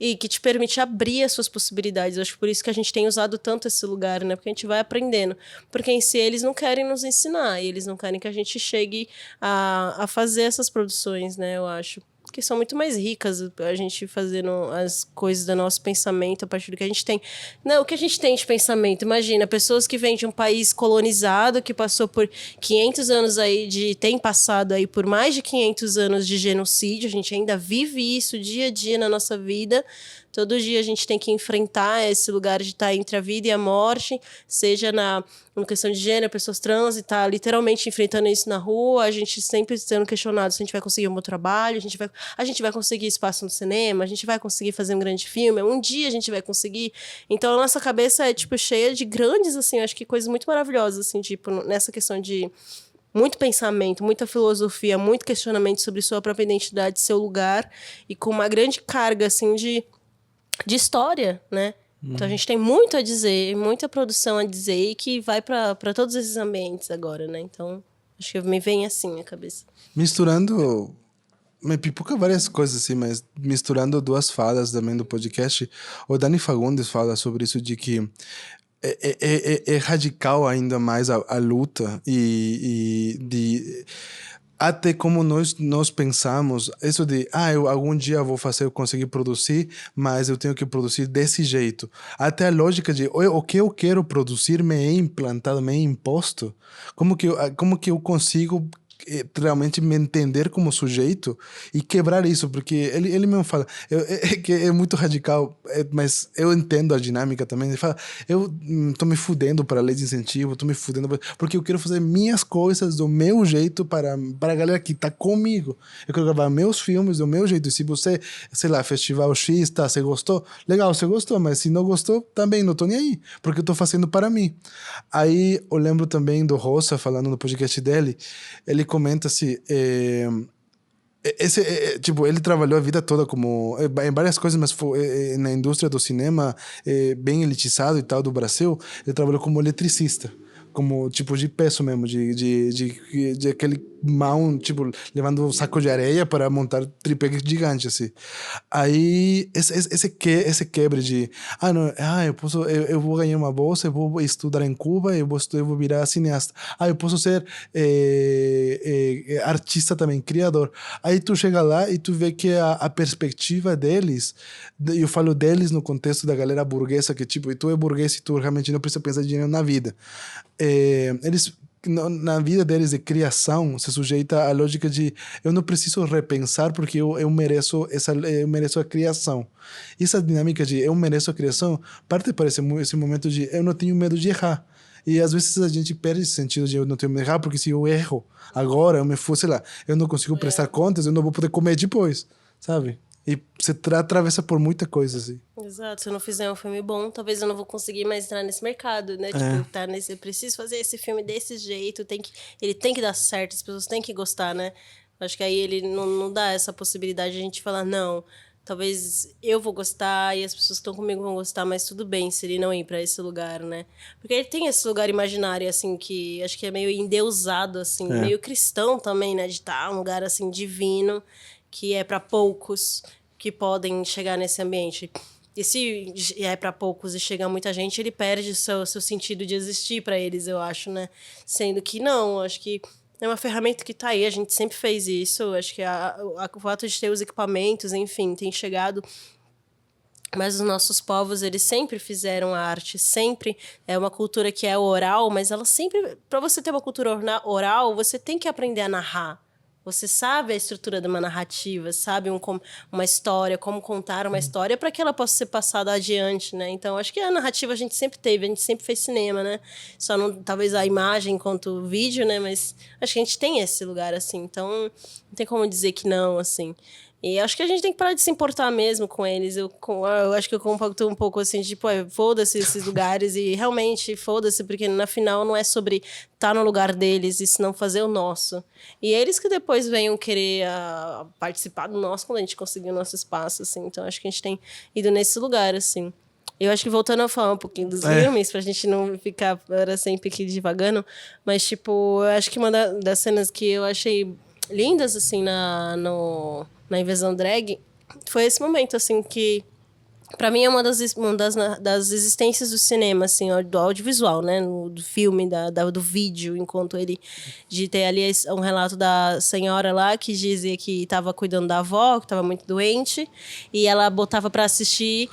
e que te permite abrir as suas possibilidades. Eu acho que por isso que a gente tem usado tanto esse lugar, né? Porque a gente vai aprendendo. Porque em si eles não querem nos ensinar, e eles não querem que a gente chegue a fazer essas produções, né? Eu acho que são muito mais ricas, a gente fazendo as coisas do nosso pensamento a partir do que a gente tem. Não, o que a gente tem de pensamento? Imagina, pessoas que vêm de um país colonizado, que passou por 500 anos aí tem passado aí por mais de 500 anos de genocídio, a gente ainda vive isso dia a dia na nossa vida. Todo dia a gente tem que enfrentar esse lugar de estar entre a vida e a morte, seja na questão de gênero, pessoas trans, e tá literalmente enfrentando isso na rua, a gente sempre sendo questionado se a gente vai conseguir um bom trabalho, a gente vai conseguir espaço no cinema, a gente vai conseguir fazer um grande filme, um dia a gente vai conseguir. Então a nossa cabeça é tipo cheia de grandes, assim, acho que coisas muito maravilhosas, assim, tipo, nessa questão de muito pensamento, muita filosofia, muito questionamento sobre sua própria identidade, seu lugar, e com uma grande carga, assim, de história, né? Então a gente tem muito a dizer, muita produção a dizer, e que vai para todos esses ambientes agora, né? Então acho que me vem assim a cabeça. Misturando, me pipoca várias coisas assim, mas misturando duas falas também do podcast, o Dani Fagundes fala sobre isso de que é radical ainda mais a luta e até como nós pensamos, isso de, eu algum dia vou fazer, eu conseguir produzir, mas eu tenho que produzir desse jeito. Até a lógica de o que eu quero produzir me é implantado, me é imposto. Como que eu consigo realmente me entender como sujeito e quebrar isso? Porque ele mesmo fala, que é muito radical, mas eu entendo a dinâmica também. Ele fala, eu tô me fudendo para a lei de incentivo, tô me fudendo porque eu quero fazer minhas coisas do meu jeito para a galera que tá comigo. Eu quero gravar meus filmes do meu jeito. E se você, sei lá, Festival X, tá, você gostou? Legal, você gostou, mas se não gostou, também não tô nem aí, porque eu tô fazendo para mim. Aí eu lembro também do Rosa falando no podcast dele, ele comenta-se tipo, ele trabalhou a vida toda como em várias coisas, mas foi na indústria do cinema bem elitizado e tal do Brasil. Ele trabalhou como eletricista, como tipo de peso mesmo, de aquele mão, tipo, levando um saco de areia para montar tripé gigante, assim. Aí, esse quebre de, não, eu vou ganhar uma bolsa, eu vou estudar em Cuba, eu vou virar cineasta. Eu posso ser artista também, criador. Aí tu chega lá e tu vê que a perspectiva deles, eu falo deles no contexto da galera burguesa, que tipo, e tu é burguês e tu realmente não precisa pensar em dinheiro na vida. Eles na vida deles de criação se sujeita à lógica de eu não preciso repensar porque eu mereço eu mereço a criação. E essa dinâmica de eu mereço a criação parte para esse momento de eu não tenho medo de errar. E às vezes a gente perde esse sentido de eu não tenho medo de errar, porque se eu erro agora, eu me for, sei lá, eu não consigo prestar contas, eu não vou poder comer depois, sabe? E você atravessa por muita coisa, assim. Exato, se eu não fizer um filme bom, talvez eu não vou conseguir mais entrar nesse mercado, né? Tipo, eu preciso fazer esse filme desse jeito, ele tem que dar certo, as pessoas têm que gostar, né? Acho que aí ele não dá essa possibilidade de a gente falar, não, talvez eu vou gostar e as pessoas que estão comigo vão gostar, mas tudo bem se ele não ir para esse lugar, né? Porque ele tem esse lugar imaginário, assim, que acho que é meio endeusado, assim, meio cristão também, né? De estar um lugar, assim, divino, que é para poucos que podem chegar nesse ambiente. E se é para poucos e chega muita gente, ele perde o seu sentido de existir para eles, eu acho, né? Sendo que não, acho que é uma ferramenta que tá aí, a gente sempre fez isso, acho que o fato de ter os equipamentos, enfim, tem chegado. Mas os nossos povos, eles sempre fizeram arte, sempre é uma cultura que é oral, mas ela sempre, para você ter uma cultura oral, você tem que aprender a narrar. Você sabe a estrutura de uma narrativa, sabe uma história, como contar uma história para que ela possa ser passada adiante, né? Então, acho que a narrativa a gente sempre teve, a gente sempre fez cinema, né? Só não, talvez a imagem quanto o vídeo, né? Mas acho que a gente tem esse lugar, assim. Então, não tem como dizer que não, assim. E acho que a gente tem que parar de se importar mesmo com eles. Eu acho que eu compacto um pouco assim, tipo, foda-se esses lugares e realmente foda-se, porque na final não é sobre estar no lugar deles e se não fazer o nosso. E eles que depois venham querer participar do nosso quando a gente conseguir o nosso espaço, assim. Então acho que a gente tem ido nesse lugar, assim. Eu acho que voltando a falar um pouquinho dos filmes, pra gente não ficar era sempre aqui divagando, mas tipo, eu acho que uma das cenas que eu achei lindas, assim, na Inversão Drag, foi esse momento, assim, que Pra mim é das existências do cinema, assim, do audiovisual, né? Do filme, do vídeo, enquanto ele... De ter ali um relato da senhora lá que dizia que estava cuidando da avó, que estava muito doente. E ela botava pra assistir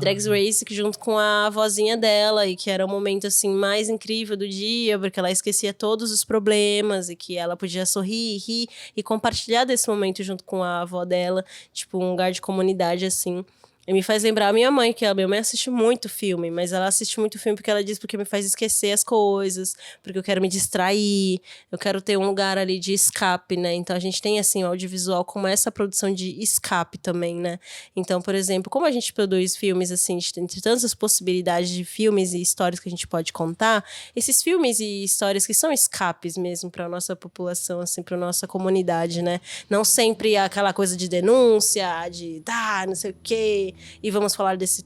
Drag Race junto com a avózinha dela. E que era o momento, assim, mais incrível do dia, porque ela esquecia todos os problemas. E que ela podia sorrir, rir e compartilhar desse momento junto com a avó dela. Tipo, um lugar de comunidade, assim. E me faz lembrar a minha mãe, que a minha mãe assiste muito filme, mas ela assiste muito filme porque ela diz porque me faz esquecer as coisas, porque eu quero me distrair, eu quero ter um lugar ali de escape, né? Então a gente tem, assim, o audiovisual como essa produção de escape também, né? Então, por exemplo, como a gente produz filmes, assim, entre tantas possibilidades de filmes e histórias que a gente pode contar, esses filmes e histórias que são escapes mesmo para nossa população, assim, para nossa comunidade, né? Não sempre aquela coisa de denúncia, de não sei o quê, e vamos falar desse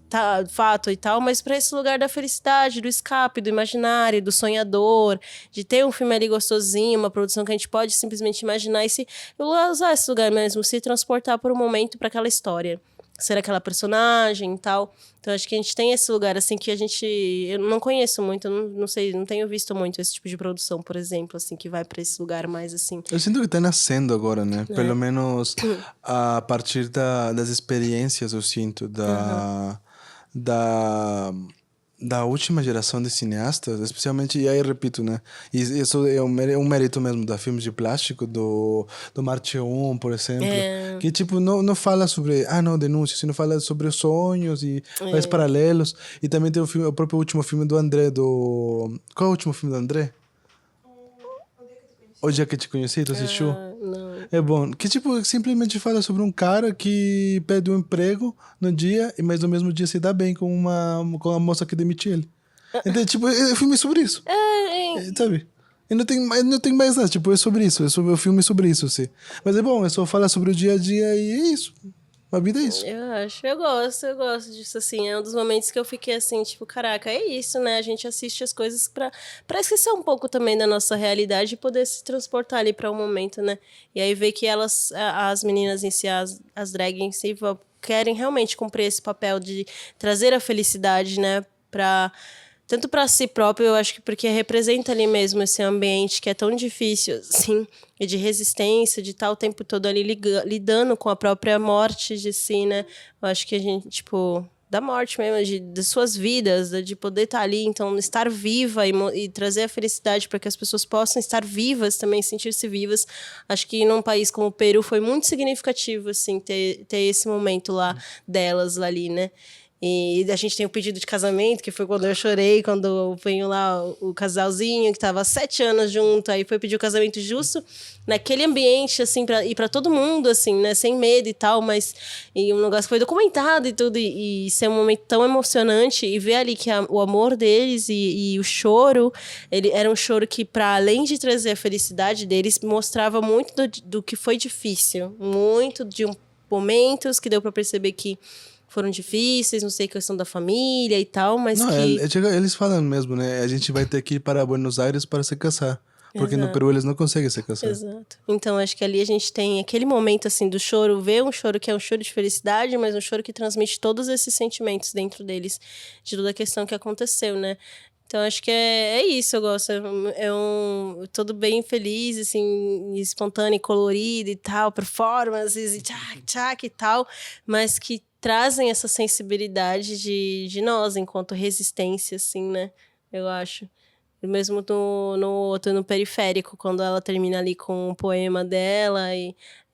fato e tal, mas para esse lugar da felicidade, do escape, do imaginário, do sonhador, de ter um filme ali gostosinho, uma produção que a gente pode simplesmente imaginar e usar esse lugar mesmo, se transportar por um momento para aquela história, ser aquela personagem e tal. Então acho que a gente tem esse lugar assim que eu não conheço muito, eu não sei, não tenho visto muito esse tipo de produção, por exemplo, assim, que vai para esse lugar mais assim. Eu sinto que está nascendo agora, né? Pelo menos a partir das experiências, eu sinto, da, da última geração de cineastas, especialmente, e aí repito, né? E isso é um mérito mesmo da filmes de plástico, do Marte 1, por exemplo, que tipo, não fala sobre, não, denúncia, sino fala sobre os sonhos e faz paralelos. E também tem o próprio último filme do André, Qual é o último filme do André? O Dia que Te Conheci, tu assistiu? Não. É bom. Que, tipo, simplesmente fala sobre um cara que pede um emprego no dia, mas no mesmo dia se dá bem com a moça que demite ele. Então, tipo, é um filme sobre isso. Sabe? E não tem mais nada. Tipo, é sobre isso. É sobre o filme sobre isso, assim. Mas é bom, é só falar sobre o dia a dia e é isso. A vida é isso. Eu gosto disso, assim, é um dos momentos que eu fiquei assim, tipo, caraca, é isso, né, a gente assiste as coisas pra esquecer um pouco também da nossa realidade e poder se transportar ali pra um momento, né, e aí ver que as meninas em si, as drag em si, querem realmente cumprir esse papel de trazer a felicidade, né, tanto para si próprio, eu acho que porque representa ali mesmo esse ambiente que é tão difícil, assim, e de resistência, de estar o tempo todo ali lidando com a própria morte de si, né? Eu acho que a gente, tipo, da morte mesmo, de suas vidas, de poder estar ali, então, estar viva e trazer a felicidade para que as pessoas possam estar vivas também, sentir-se vivas. Acho que num país como o Peru foi muito significativo, assim, ter esse momento lá delas ali, né? E a gente tem o pedido de casamento, que foi quando eu chorei, quando veio lá o casalzinho, que tava há 7 anos junto, aí foi pedir o casamento justo naquele ambiente, assim, e pra todo mundo, assim, né, sem medo e tal, mas e um negócio que foi documentado e tudo, e ser um momento tão emocionante, e ver ali que o amor deles e o choro, ele era um choro que, para além de trazer a felicidade deles, mostrava muito do que foi difícil, muito de momentos que deu para perceber que foram difíceis, não sei, questão da família e tal, mas Não, que... eles falam mesmo, né? A gente vai ter que ir para Buenos Aires para se casar. Porque no Exato. Peru eles não conseguem se casar. Exato. Então, acho que ali a gente tem aquele momento, assim, do choro, ver um choro que é um choro de felicidade, mas um choro que transmite todos esses sentimentos dentro deles, de toda a questão que aconteceu, né? Então, acho que é isso, eu gosto. Tudo bem feliz, assim, espontâneo, colorido e tal, performances e tchac e tal, mas que trazem essa sensibilidade de nós, enquanto resistência, assim, né? Eu acho. Mesmo no periférico, quando ela termina ali com um poema dela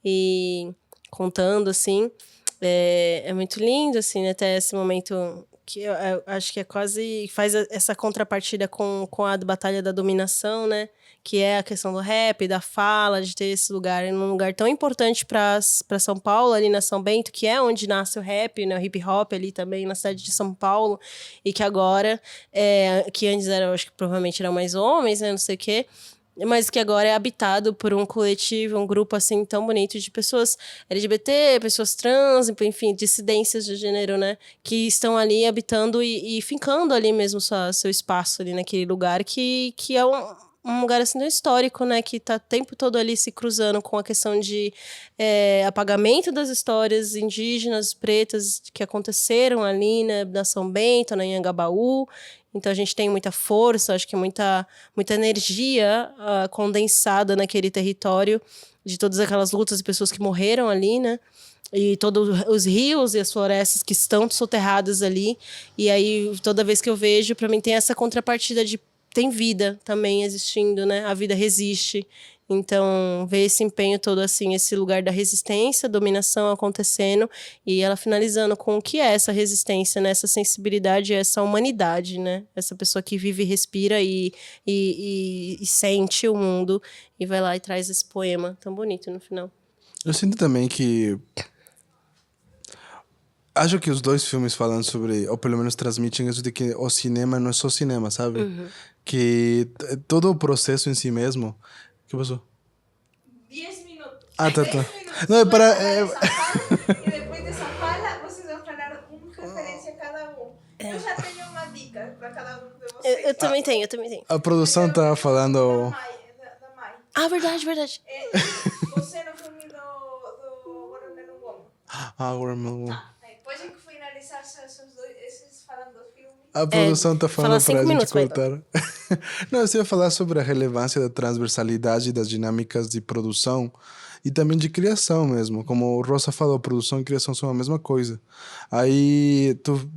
e contando, assim, é muito lindo, assim, né? Até esse momento que eu acho que é quase... Faz essa contrapartida com a Batalha da Dominação, né? Que é a questão do rap, da fala, de ter esse lugar, num lugar tão importante para São Paulo, ali na São Bento, que é onde nasce o rap, né? O hip hop ali também, na cidade de São Paulo, e que agora, que antes era, acho que provavelmente eram mais homens, né? Não sei o quê, mas que agora é habitado por um coletivo, um grupo assim tão bonito de pessoas LGBT, pessoas trans, enfim, dissidências de gênero, né? Que estão ali habitando e fincando ali mesmo seu espaço ali naquele lugar que é um lugar assim tão histórico, né? Que tá o tempo todo ali se cruzando com a questão de apagamento das histórias indígenas, pretas, que aconteceram ali, né? Na São Bento, na Anhangabaú. Então a gente tem muita força, acho que muita energia condensada naquele território de todas aquelas lutas e pessoas que morreram ali, né? E todos os rios e as florestas que estão soterradas ali. E aí, toda vez que eu vejo, para mim tem essa contrapartida de tem vida também existindo, né? A vida resiste. Então, ver esse empenho todo, assim, esse lugar da resistência, dominação acontecendo, e ela finalizando com o que é essa resistência, né? Essa sensibilidade, essa humanidade, né? Essa pessoa que vive, respira e sente o mundo, e vai lá e traz esse poema tão bonito no final. Eu sinto também que... Acho que os dois filmes falam sobre, ou pelo menos transmitem isso de que o cinema não é só cinema, sabe? Uhum. Que todo o processo em si mesmo... O que passou? 10 minutos. Ah, tá. 10 minutos. Não, é para... Essa fala, e depois dessa fala, vocês vão falar uma referência a cada um. Eu já tenho uma dica para cada um de vocês. Eu também tenho. A produção tá falando... Da Mai. Ah, verdade. Você no filme do Watermelon Woman. Ah, Watermelon. Depois de finalizar esses falando do filme. A produção tá falando fala pra 5 gente minutos, cortar. Não, eu ia falar sobre a relevância da transversalidade das dinâmicas de produção e também de criação mesmo. Como o Rosa falou, produção e criação são a mesma coisa. Aí tu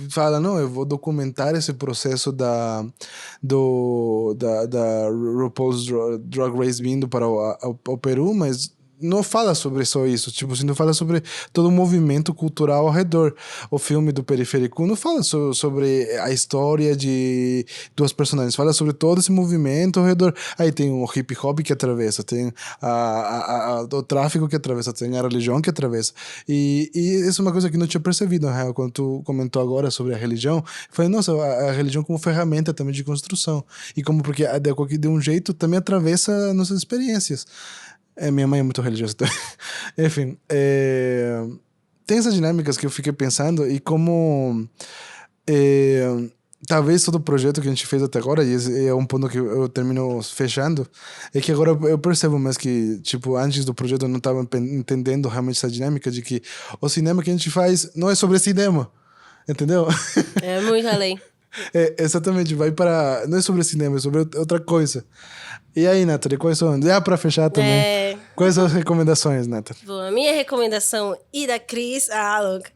fala, não, eu vou documentar esse processo da RuPaul's Drag Race vindo para o Peru, mas não fala sobre só isso, tipo assim, não fala sobre todo o movimento cultural ao redor. O filme do Periférico não fala sobre a história de duas personagens, fala sobre todo esse movimento ao redor. Aí tem o hip hop que atravessa, tem o tráfico que atravessa, tem a religião que atravessa. E isso é uma coisa que não tinha percebido, na real, quando tu comentou agora sobre a religião. Eu falei, nossa, a religião como ferramenta também de construção. E como porque de um jeito também atravessa nossas experiências. Minha mãe é muito religiosa também. Enfim, tem essas dinâmicas que eu fiquei pensando e como talvez todo o projeto que a gente fez até agora, e esse é um ponto que eu termino fechando, é que agora eu percebo mais que, tipo, antes do projeto eu não estava entendendo realmente essa dinâmica de que o cinema que a gente faz não é sobre cinema, entendeu? É muito além. Exatamente, vai para... Não é sobre cinema, é sobre outra coisa. E aí, Nathalie, quais são? Já para fechar também, quais são as recomendações, Nathalie? Bom, a minha recomendação e da Cris... Ah, louca.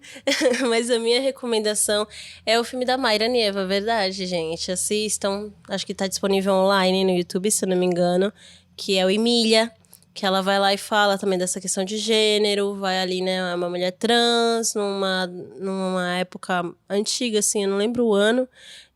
Mas a minha recomendação é o filme da Mayra Nieva, verdade, gente. Assistam, acho que tá disponível online no YouTube, se eu não me engano, que é o Emília, que ela vai lá e fala também dessa questão de gênero, vai ali, né, uma mulher trans, numa época antiga, assim, eu não lembro o ano,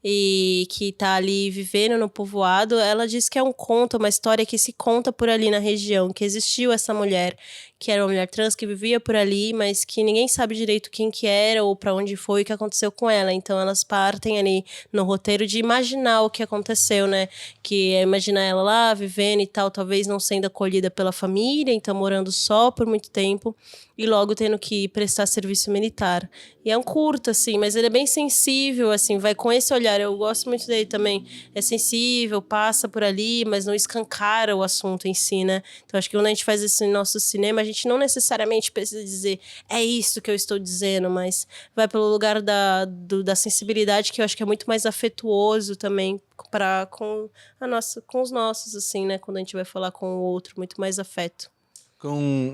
e que tá ali vivendo no povoado. Ela diz que é um conto, uma história que se conta por ali na região, que existiu essa mulher, que era uma mulher trans que vivia por ali, mas que ninguém sabe direito quem que era ou para onde foi, o que aconteceu com ela. Então elas partem ali no roteiro de imaginar o que aconteceu, né? Que é imaginar ela lá vivendo e tal, talvez não sendo acolhida pela família, então morando só por muito tempo e logo tendo que prestar serviço militar. E é um curto, assim, mas ele é bem sensível, assim, vai com esse olhar. Eu gosto muito dele também. É sensível, passa por ali, mas não escancara o assunto em si, né? Então, acho que quando a gente faz esse nosso cinema, a gente não necessariamente precisa dizer é isso que eu estou dizendo, mas vai pelo lugar da sensibilidade, que eu acho que é muito mais afetuoso também com os nossos, assim, né? Quando a gente vai falar com o outro, muito mais afeto.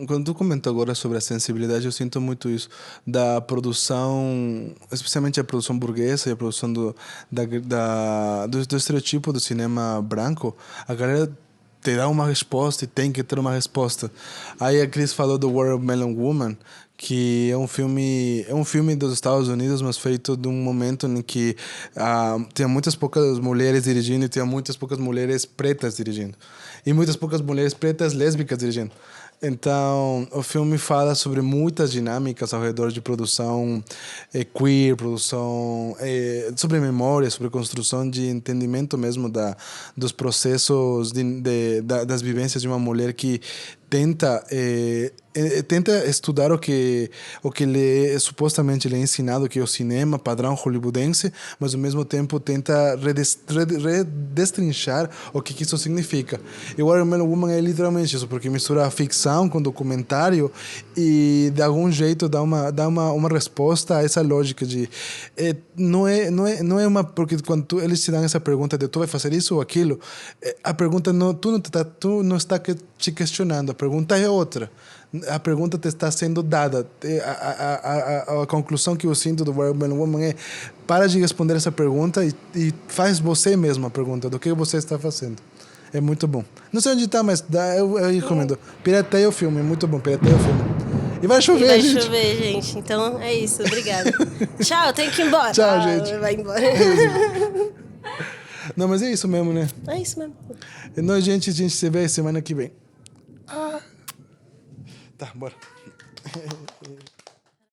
Quando tu comentou agora sobre a sensibilidade, eu sinto muito isso da produção, especialmente a produção burguesa e a produção do estereotipo do cinema branco. A galera te dá uma resposta e tem que ter uma resposta. Aí a Cris falou do Watermelon Woman, que é um filme dos Estados Unidos, mas feito de um momento em que tinha muitas poucas mulheres dirigindo e tinha muitas poucas mulheres pretas dirigindo. E muitas poucas mulheres pretas lésbicas dirigindo. Então, o filme fala sobre muitas dinâmicas ao redor de produção queer, produção sobre memória, sobre construção de entendimento mesmo dos processos das vivências de uma mulher que tenta estudar o que supostamente lhe é ensinado, que é o cinema padrão hollywoodense, mas ao mesmo tempo tenta redestrinchar o que isso significa. E Watermelon Woman é literalmente isso, porque mistura a ficção com documentário e de algum jeito dá uma resposta a essa lógica de não é uma, porque quando eles te dão essa pergunta de tu vai fazer isso ou aquilo, a pergunta tu não está te questionando, a pergunta é outra. A pergunta te está sendo dada. A conclusão que eu sinto do Watermelon Woman é: para de responder essa pergunta e faz você mesmo a pergunta do que você está fazendo. É muito bom. Não sei onde está, mas eu recomendo. Pirateia o filme, é muito bom. Pirateia o filme. E vai chover, vai gente. Vai chover, gente. Então é isso. Obrigada. Tchau, tenho que ir embora. Tchau, gente. Vai embora. Não, mas é isso mesmo, né? É isso mesmo. E nós, gente, a gente se vê semana que vem. Tá, bora.